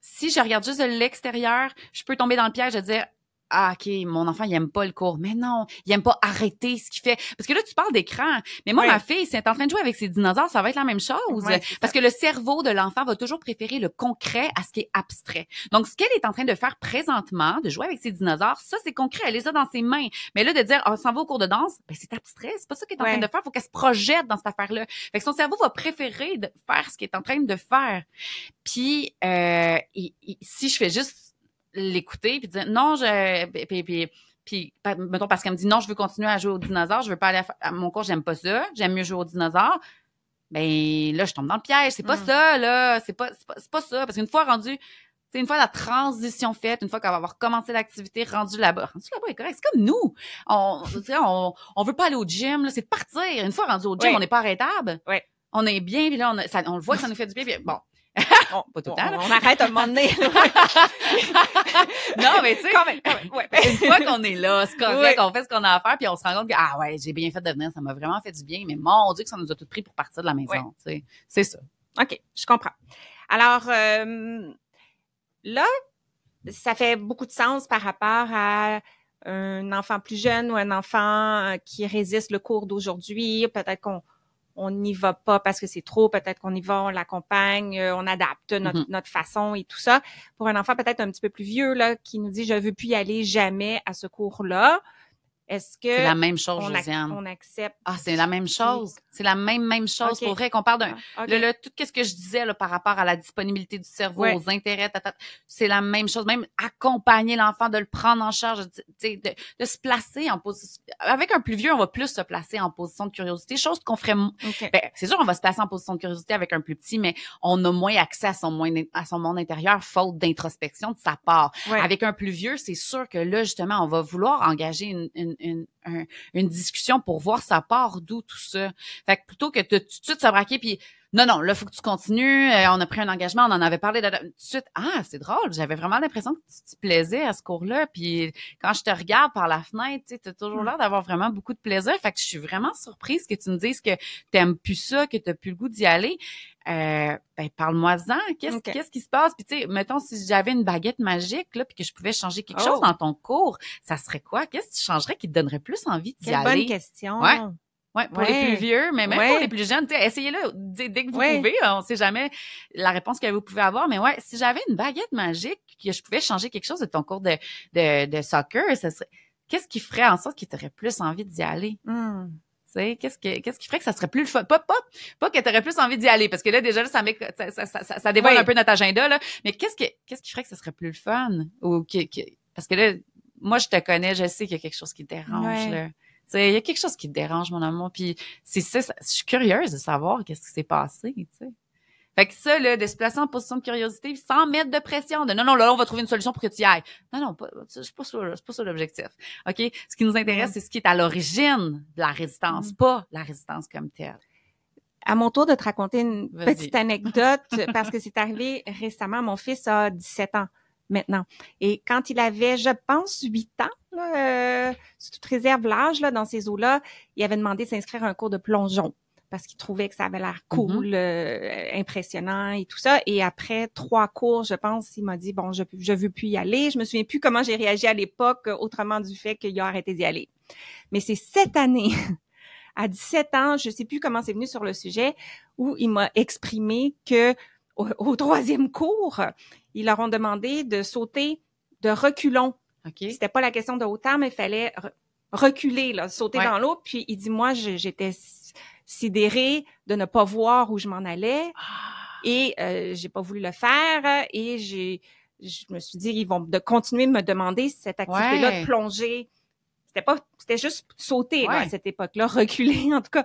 si je regarde juste de l'extérieur, je peux tomber dans le piège de dire, ah, OK, mon enfant, il aime pas le cours. Mais non, il aime pas arrêter ce qu'il fait. Parce que là, tu parles d'écran. Mais moi, ma fille, si elle est en train de jouer avec ses dinosaures, ça va être la même chose. Parce que le cerveau de l'enfant va toujours préférer le concret à ce qui est abstrait. Donc, ce qu'elle est en train de faire présentement, de jouer avec ses dinosaures, ça, c'est concret. Elle les a dans ses mains. Mais là, de dire, on s'en va au cours de danse, ben, c'est abstrait. C'est pas ça qu'elle est en train de faire. Faut qu'elle se projette dans cette affaire-là. Fait que son cerveau va préférer de faire ce qu'il est en train de faire. Puis, si je fais juste l'écouter puis dire non, puis mettons parce qu'elle me dit non, je veux continuer à jouer aux dinosaures, je veux pas aller à mon cours, j'aime pas ça, j'aime mieux jouer aux dinosaures. Ben là, je tombe dans le piège, c'est pas ça là, c'est pas ça parce qu'une fois rendu, c'est une fois la transition faite, une fois qu'elle va avoir commencé l'activité, rendu là-bas est correct, c'est comme nous. On veut pas aller au gym là, c'est de partir. Une fois rendu au gym, on n'est pas arrêtable. Ouais. On est bien puis là on le voit que ça nous fait du bien puis bon. Pas tout le temps. On arrête à un moment donné. Non, mais tu sais, quand même. Une fois qu'on est là, c'est correct, on fait ce qu'on a à faire, puis on se rend compte que j'ai bien fait de venir, ça m'a vraiment fait du bien, mais mon Dieu que ça nous a tout pris pour partir de la maison, tu sais. C'est ça. OK, je comprends. Alors là, ça fait beaucoup de sens par rapport à un enfant plus jeune ou un enfant qui résiste le cours d'aujourd'hui. Peut-être qu'on n'y va pas parce que c'est trop, peut-être qu'on y va, on l'accompagne, on adapte notre façon et tout ça. Pour un enfant peut-être un petit peu plus vieux là, qui nous dit je veux plus y aller jamais à ce cours-là, est-ce que c'est la même chose, Josiane. On accepte? Ah, c'est la même chose. C'est la même chose. Okay. Pour vrai qu'on parle d'un tout ce que je disais là par rapport à la disponibilité du cerveau, aux intérêts, c'est la même chose. Même accompagner l'enfant, de le prendre en charge, de se placer en position. Avec un plus vieux, on va plus se placer en position de curiosité, chose qu'on ferait. Ben, c'est sûr, on va se placer en position de curiosité avec un plus petit, mais on a moins accès à son monde intérieur, faute d'introspection de sa part. Avec un plus vieux, c'est sûr que là justement, on va vouloir engager une discussion pour voir ça part d'où tout ça. Fait que plutôt que de tout de suite se braquer puis non, là, faut que tu continues, on a pris un engagement, on en avait parlé tout de suite. Ah, c'est drôle, j'avais vraiment l'impression que tu te plaisais à ce cours-là, puis quand je te regarde par la fenêtre, tu sais, t'as toujours l'air d'avoir vraiment beaucoup de plaisir. Fait que je suis vraiment surprise que tu me dises que t'aimes plus ça, que t'as plus le goût d'y aller. Ben, parle-moi-en. Qu'est-ce qui se passe? Puis, tu sais, mettons, si j'avais une baguette magique, là, puis que je pouvais changer quelque chose dans ton cours, ça serait quoi? Qu'est-ce que tu changerais qui te donnerait plus envie d'y aller? Quelle bonne question. Ouais, pour les plus vieux, mais même pour les plus jeunes, tu sais, essayez-le dès que vous pouvez. On sait jamais la réponse que vous pouvez avoir, mais si j'avais une baguette magique, que je pouvais changer quelque chose de ton cours de soccer, ça serait, qu'est-ce qui ferait en sorte que tu aurais plus envie d'y aller? Tu sais, qu'est-ce qui ferait que ça serait plus le fun? Pas que tu aurais plus envie d'y aller, parce que là, déjà, ça dévoile un peu notre agenda, là. Mais qu'est-ce qui ferait que ça serait plus le fun? Ou parce que là, moi, je te connais, je sais qu'il y a quelque chose qui te dérange, là. Tu sais, il y a quelque chose qui te dérange, mon amour. Puis c'est ça, je suis curieuse de savoir qu'est-ce qui s'est passé, tu sais. Fait que ça, là, de se placer en position de curiosité sans mettre de pression, de non, là, on va trouver une solution pour que tu y ailles. Non, c'est pas ça l'objectif. OK? Ce qui nous intéresse, c'est ce qui est à l'origine de la résistance, pas la résistance comme telle. À mon tour de te raconter une petite anecdote, parce que c'est arrivé récemment. Mon fils a 17 ans maintenant. Et quand il avait, je pense, 8 ans, là, sous toute réserve l'âge, là, dans ces eaux-là, il avait demandé de s'inscrire à un cours de plongeon parce qu'il trouvait que ça avait l'air cool, impressionnant et tout ça. Et après 3 cours, je pense, il m'a dit, bon, je veux plus y aller. Je me souviens plus comment j'ai réagi à l'époque, autrement du fait qu'il a arrêté d'y aller. Mais c'est cette année, à 17 ans, je sais plus comment c'est venu sur le sujet, où il m'a exprimé que au 3e cours, ils leur ont demandé de sauter de reculons. Okay. C'était pas la question de hauteur, mais il fallait reculer, là, sauter dans l'eau. Puis il dit, moi, j'étais sidérée de ne pas voir où je m'en allais. Et j'ai pas voulu le faire. Et je me suis dit, ils vont continuer de me demander cette activité-là de plonger. C'était juste sauter là, à cette époque-là, reculer en tout cas.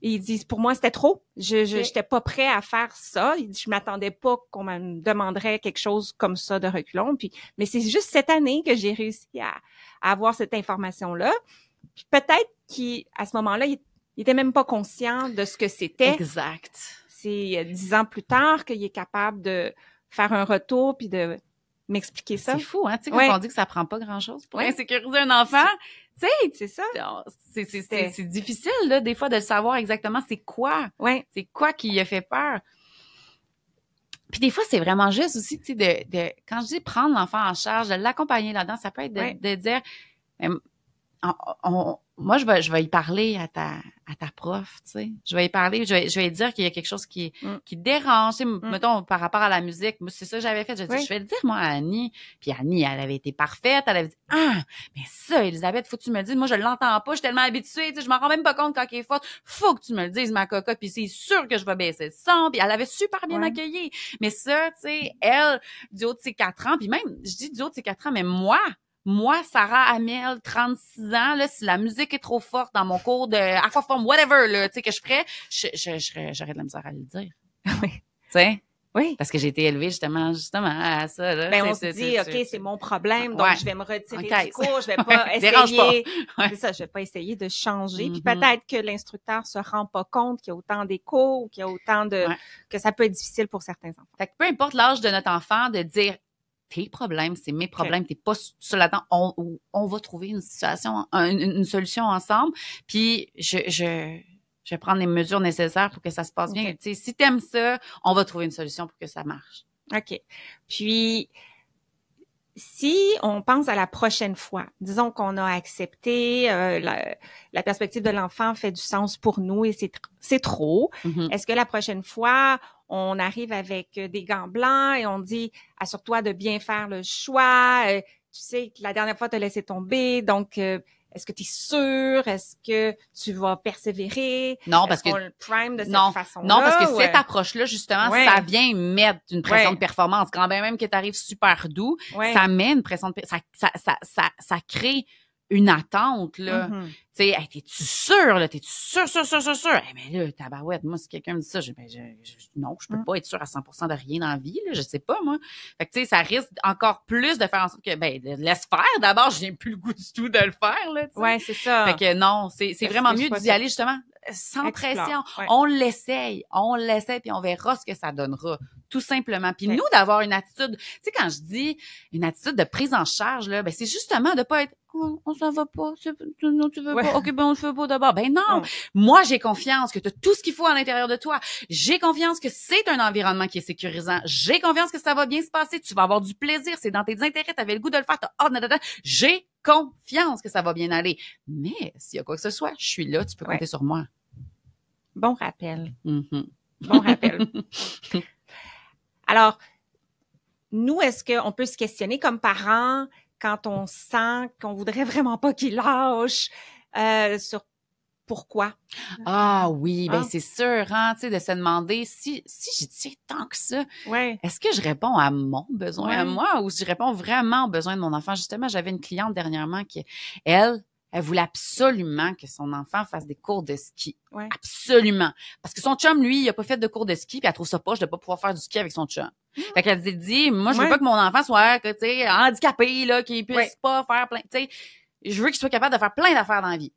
Ils disent, pour moi, c'était trop. J'étais pas prêt à faire ça. Je m'attendais pas qu'on me demanderait quelque chose comme ça de reculons. Mais c'est juste cette année que j'ai réussi à avoir cette information-là. Puis peut-être qu'à ce moment-là, il était même pas conscient de ce que c'était. Exact. C'est 10 ans plus tard qu'il est capable de faire un retour puis de m'expliquer ça. C'est fou, hein? Tu sais, quand on dit que ça prend pas grand-chose pour insécuriser un enfant, tu sais, c'est ça. C'est difficile, là, des fois, de savoir exactement c'est quoi. C'est quoi qui lui a fait peur. Puis des fois, c'est vraiment juste aussi, tu sais, quand je dis prendre l'enfant en charge, de l'accompagner là-dedans, ça peut être de dire, moi, je vais y parler à ta prof, tu sais. Je vais y parler, je vais y dire qu'il y a quelque chose qui dérange. Tu sais, mettons, par rapport à la musique, moi, c'est ça que j'avais fait. Je vais le dire, moi, à Annie. Puis Annie, elle avait été parfaite. Elle avait dit, mais ça, Elisabeth, faut que tu me le dises. Moi, je l'entends pas. Je suis tellement habituée. Tu sais, je m'en rends même pas compte quand il est fort. Faut que tu me le dises, ma cocotte. Puis c'est sûr que je vais baisser le son. Puis elle avait super bien accueilli. Mais ça, tu sais, elle, du haut de ses 4 ans, puis même, je dis du haut de ses 4 ans, mais moi, Sarah Amiel, 36 ans, là, si la musique est trop forte dans mon cours de aquaforme, whatever, là, tu sais, que je ferais, j'aurais de la misère à le dire. Oui. Tu sais? Oui. Parce que j'ai été élevée justement à ça, là. Ben, on se dit, OK, c'est mon problème, donc je vais me retirer du cours, je vais pas essayer. C'est ça, je vais pas essayer de changer. Puis peut-être que l'instructeur se rend pas compte qu'il y a autant d'échos, qu'il y a autant que ça peut être difficile pour certains enfants. Fait que peu importe l'âge de notre enfant, de dire, tes problèmes, c'est mes problèmes, t'es pas seul là-dedans. On va trouver une solution ensemble. Puis je vais prendre les mesures nécessaires pour que ça se passe bien. Tu sais, si t'aimes ça, on va trouver une solution pour que ça marche. OK. Puis si on pense à la prochaine fois, disons qu'on a accepté, la perspective de l'enfant fait du sens pour nous et c'est trop. Est-ce que la prochaine fois, on arrive avec des gants blancs et on dit « assure-toi de bien faire le choix, tu sais que la dernière fois, tu as laissé tomber, donc est-ce que tu es sûr? Est-ce que tu vas persévérer? » Non, parce que... on le prime de cette façon-là? Non, parce que cette approche-là, justement, ça vient mettre une pression de performance. Quand même que tu arrives super doux, ça met une pression de... Ça crée une attente, là. Tu sais, hey, t'es-tu sûr, là? T'es-tu sûr? Hey, mais là, tabarouette, moi, si quelqu'un me dit ça, non, je peux pas être sûr à 100% de rien dans la vie, là. Je sais pas, moi. Fait que, tu sais, ça risque encore plus de faire en sorte que, laisse faire. D'abord, j'ai plus le goût du tout de le faire, là, tu sais. Ouais, c'est ça. Fait que non, c'est vraiment mieux d'y aller, justement, sans pression. On l'essaye, puis on verra ce que ça donnera. Tout simplement. Puis nous, d'avoir une attitude, tu sais, quand je dis une attitude de prise en charge, là, c'est justement de pas être, on s'en va pas, non, tu veux pas, ok, on le fait pas d'abord. Ben non, moi, j'ai confiance que tu as tout ce qu'il faut à l'intérieur de toi. J'ai confiance que c'est un environnement qui est sécurisant. J'ai confiance que ça va bien se passer. Tu vas avoir du plaisir. C'est dans tes intérêts. Tu avais le goût de le faire. J'ai confiance que ça va bien aller. Mais s'il y a quoi que ce soit, je suis là. Tu peux compter sur moi. Bon rappel. Bon rappel. Alors, nous, est-ce qu'on peut se questionner comme parents quand on sent qu'on voudrait vraiment pas qu'il lâche sur pourquoi? Ah oui, ben c'est sûr, hein, tu sais, de se demander si j'y tiens tant que ça, est-ce que je réponds à mon besoin à moi ou si je réponds vraiment aux besoins de mon enfant? Justement, j'avais une cliente dernièrement qui, elle voulait absolument que son enfant fasse des cours de ski. Absolument. Parce que son chum, lui, il a pas fait de cours de ski, puis elle trouve ça poche de pas pouvoir faire du ski avec son chum. Fait qu'elle s'est dit, moi, je veux pas que mon enfant soit, tu sais, handicapé, là, qu'il puisse pas faire plein, tu sais. Je veux qu'il soit capable de faire plein d'affaires dans la vie.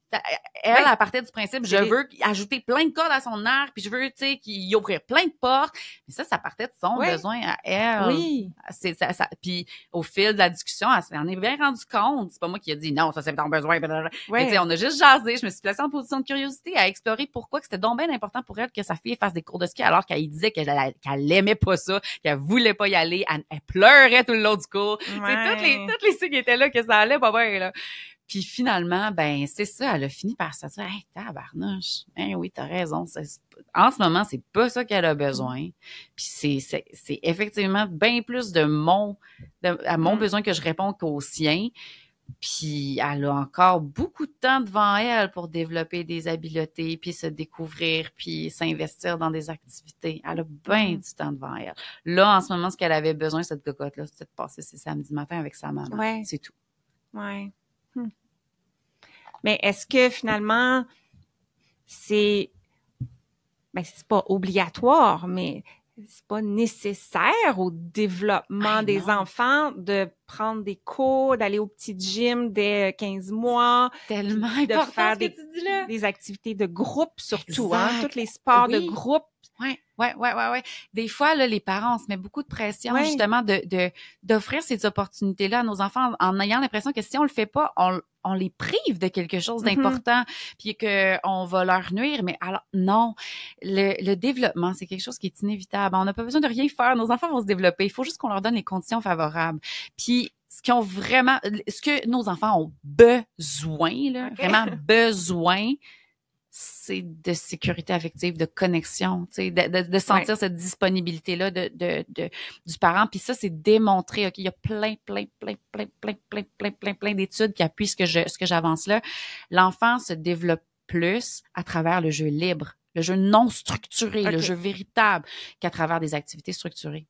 Elle partait du principe, je veux ajouter plein de cordes à son arc, puis je veux, tu sais, qu'il ouvrir plein de portes. Mais ça partait de son besoin à elle. Oui. C'est ça. Puis au fil de la discussion, elle s'en est bien rendu compte. C'est pas moi qui ai dit non, ça c'est ton besoin. Mais tu sais, on a juste jasé. Je me suis placée en position de curiosité à explorer pourquoi que c'était donc bien important pour elle que sa fille fasse des cours de ski alors qu'elle disait qu'elle aimait pas ça, qu'elle voulait pas y aller. Elle pleurait tout le long du cours. Toutes les signes qui étaient là que ça allait pas bien, là. Puis finalement, ben c'est ça, elle a fini par se dire « Hey, tabarnouche, hein, oui, t'as raison. En ce moment, c'est pas ça qu'elle a besoin. » Puis c'est effectivement bien plus à mon besoin que je réponds qu'au sien. Puis elle a encore beaucoup de temps devant elle pour développer des habiletés, puis se découvrir, puis s'investir dans des activités. Elle a bien du temps devant elle. Là, en ce moment, ce qu'elle avait besoin, cette cocotte-là, c'était de passer ses samedis matins avec sa maman. Ouais. C'est tout. Ouais. Mais est-ce que finalement, c'est pas obligatoire, mais c'est pas nécessaire au développement des enfants de prendre des cours, d'aller au petit gym dès 15 mois. Tellement de important faire ce que tu dis là. des activités de groupe surtout, Exact. tous les sports de groupe. Ouais. Des fois, là, les parents, on se met beaucoup de pression, justement, d'offrir ces opportunités-là à nos enfants en ayant l'impression que si on le fait pas, on les prive de quelque chose d'important, puis que on va leur nuire. Mais alors, non. Le développement, c'est quelque chose qui est inévitable. On n'a pas besoin de rien faire. Nos enfants vont se développer. Il faut juste qu'on leur donne les conditions favorables. Puis, ce que nos enfants ont besoin, là, vraiment besoin, c'est de sécurité affective, de connexion, tu sais, de sentir cette disponibilité-là du parent. Puis ça, c'est démontré. OK, il y a plein d'études qui appuient ce que j'avance là. L'enfant se développe plus à travers le jeu libre, le jeu non structuré, le jeu véritable, qu'à travers des activités structurées.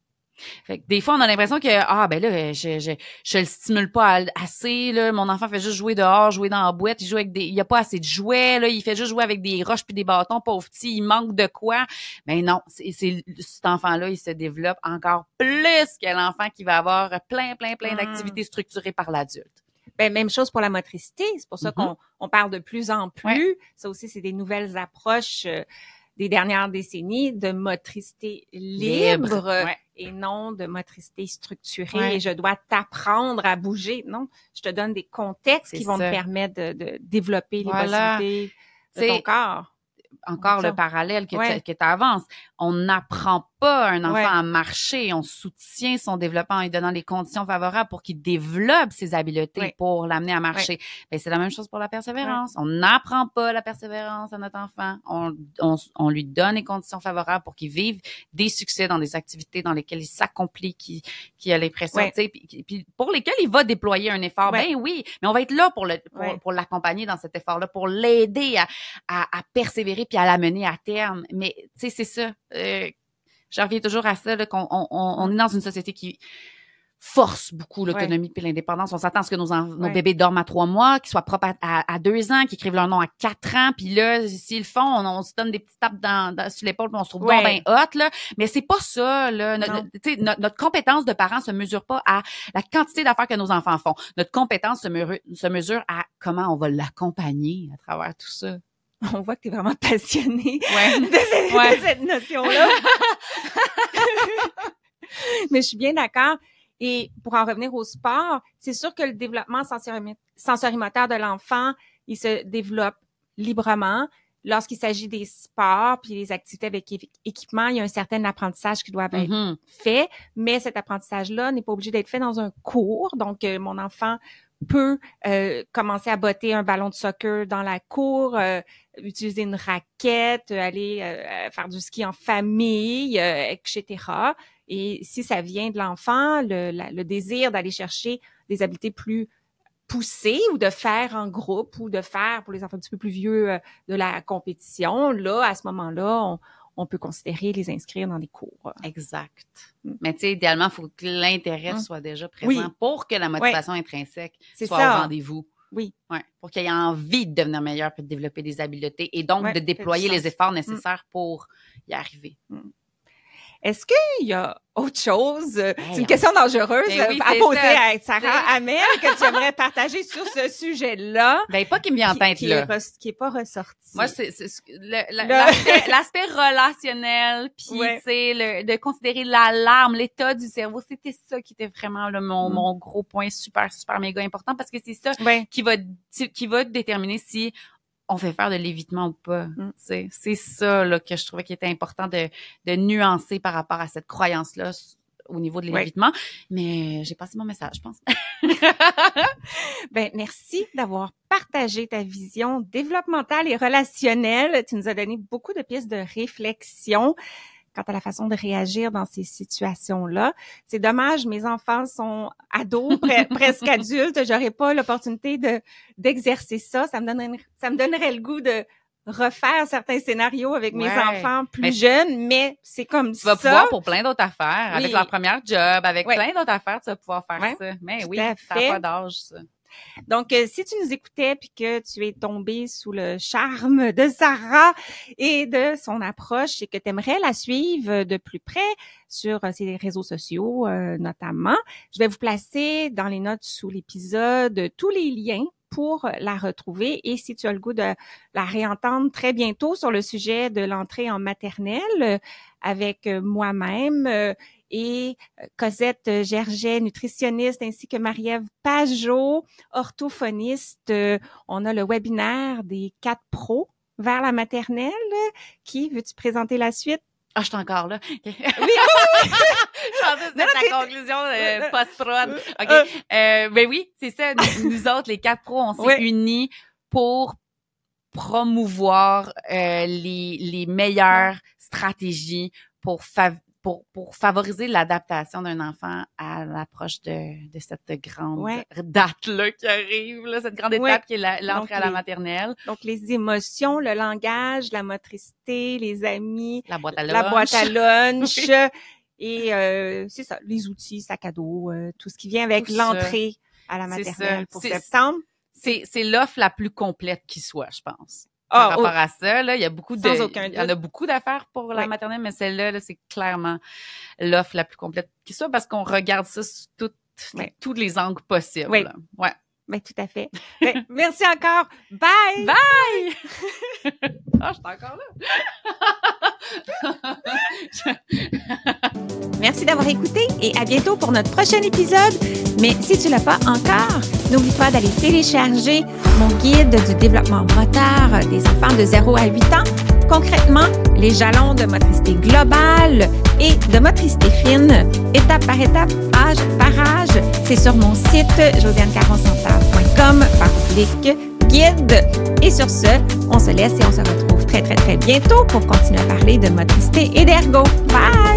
Fait que des fois, on a l'impression que je le stimule pas assez, là. Mon enfant fait juste jouer dehors, jouer dans la boîte, il y a pas assez de jouets, là. Il fait juste jouer avec des roches puis des bâtons, pauvre petit, il manque de quoi. Mais non, cet enfant-là, il se développe encore plus que l'enfant qui va avoir plein d'activités structurées par l'adulte. Ben, même chose pour la motricité. C'est pour ça qu'on parle de plus en plus. Ouais. Ça aussi, c'est des nouvelles approches des dernières décennies de motricité libre. Et non de motricité structurée et je dois t'apprendre à bouger. Non, je te donne des contextes qui vont te permettre de développer les possibilités de ton corps. Encore le parallèle que tu avances. On n'apprend pas un enfant à marcher, on soutient son développement en lui donnant les conditions favorables pour qu'il développe ses habiletés pour l'amener à marcher. Ben, c'est la même chose pour la persévérance. On n'apprend pas la persévérance à notre enfant. On lui donne les conditions favorables pour qu'il vive des succès dans des activités dans lesquelles il s'accomplit, qui a l'impression, tu sais, puis pour lesquelles il va déployer un effort. Ben oui, mais on va être là pour l'accompagner dans cet effort-là, pour l'aider à persévérer puis à l'amener à terme. Mais tu sais, c'est ça. Je reviens toujours à ça, là, qu'on est dans une société qui force beaucoup l'autonomie puis l'indépendance. On s'attend à ce que nos bébés dorment à 3 mois, qu'ils soient propres à 2 ans, qu'ils écrivent leur nom à 4 ans. Puis là, s'ils le font, on se donne des petites tapes sur l'épaule puis on se trouve bien hot, là. Mais c'est pas ça, là. Notre compétence de parents se mesure pas à la quantité d'affaires que nos enfants font. Notre compétence se mesure à comment on va l'accompagner à travers tout ça. On voit que tu es vraiment passionnée de cette notion-là. Mais je suis bien d'accord. Et pour en revenir au sport, c'est sûr que le développement sensorimoteur de l'enfant, il se développe librement. Lorsqu'il s'agit des sports puis des activités avec équipement, il y a un certain apprentissage qui doit être fait. Mais cet apprentissage-là n'est pas obligé d'être fait dans un cours. Donc, mon enfant peut commencer à botter un ballon de soccer dans la cour, utiliser une raquette, aller faire du ski en famille, etc. Et si ça vient de l'enfant, le désir d'aller chercher des habiletés plus poussées ou de faire en groupe ou de faire, pour les enfants un petit peu plus vieux, de la compétition, là, à ce moment-là, on peut considérer les inscrire dans des cours. Exact. Mais tu sais, idéalement, il faut que l'intérêt soit déjà présent pour que la motivation intrinsèque soit au rendez-vous. Oui. Ouais. Pour qu'il ait envie de devenir meilleur puis de développer des habiletés et donc de déployer les efforts nécessaires pour y arriver. Est-ce qu'il y a autre chose? C'est une question dangereuse à poser à Sarah Hamel que tu aimerais partager sur ce sujet-là. Ben, pas qui me vient en tête, là. Qui est pas ressorti. Moi, c'est l'aspect relationnel, puis tu sais, de considérer l'alarme, l'état du cerveau, c'était ça qui était vraiment là, mon gros point super méga important parce que c'est ça qui va déterminer si on fait faire de l'évitement ou pas. C'est ça là que je trouvais qu'il était important de nuancer par rapport à cette croyance-là au niveau de l'évitement. Mais j'ai passé mon message, je pense. Ben, merci d'avoir partagé ta vision développementale et relationnelle. Tu nous as donné beaucoup de pistes de réflexion. quant à la façon de réagir dans ces situations-là. C'est dommage, mes enfants sont ados, presque adultes. J'aurais pas l'opportunité d'exercer ça. Ça me donnerait le goût de refaire certains scénarios avec mes enfants plus jeunes, mais c'est comme ça. Tu vas pouvoir pour plein d'autres affaires, avec leur première job, avec plein d'autres affaires, tu vas pouvoir faire ça. Mais oui, ça n'a pas d'âge, ça. Donc, si tu nous écoutais puis que tu es tombé sous le charme de Sarah et de son approche et que tu aimerais la suivre de plus près sur ses réseaux sociaux notamment, je vais vous placer dans les notes sous l'épisode tous les liens pour la retrouver. Et si tu as le goût de la réentendre très bientôt sur le sujet de l'entrée en maternelle avec moi-même et Cosette Gerget, nutritionniste, ainsi que Marie-Ève Pajot, orthophoniste, on a le webinaire des 4 pros vers la maternelle. Qui veux-tu présenter la suite? Ah, je suis encore là. Oui. Je pensais que c'était ta conclusion post-prod. OK. Ben oui, c'est ça. Nous autres, les 4 pros, on s'est unis pour promouvoir les meilleures stratégies pour favoriser l'adaptation d'un enfant à l'approche de cette grande date-là qui arrive, là, cette grande étape qui est l'entrée à la maternelle. Donc, les émotions, le langage, la motricité, les amis, la boîte à lunch, et c'est ça, les outils, sac à dos, tout ce qui vient avec l'entrée à la maternelle pour septembre. C'est l'offre la plus complète qui soit, je pense. Par rapport à ça, là, il y a beaucoup il y en a beaucoup d'affaires pour la maternelle, mais celle-là, c'est clairement l'offre la plus complète qui soit parce qu'on regarde ça sous tous les angles possibles. Oui. Ouais. Ben, tout à fait. Ben, merci encore. Bye! Bye! Ah, je suis encore là. Merci d'avoir écouté et à bientôt pour notre prochain épisode. Mais si tu l'as pas encore, n'oublie pas d'aller télécharger mon guide du développement moteur des enfants de 0 à 8 ans. Concrètement, les jalons de motricité globale et de motricité fine, étape par étape, âge par âge. C'est sur mon site josianecaroncentre.com/guide. Et sur ce, on se laisse et on se retrouve très, très, très bientôt pour continuer à parler de motricité et d'ergo. Bye!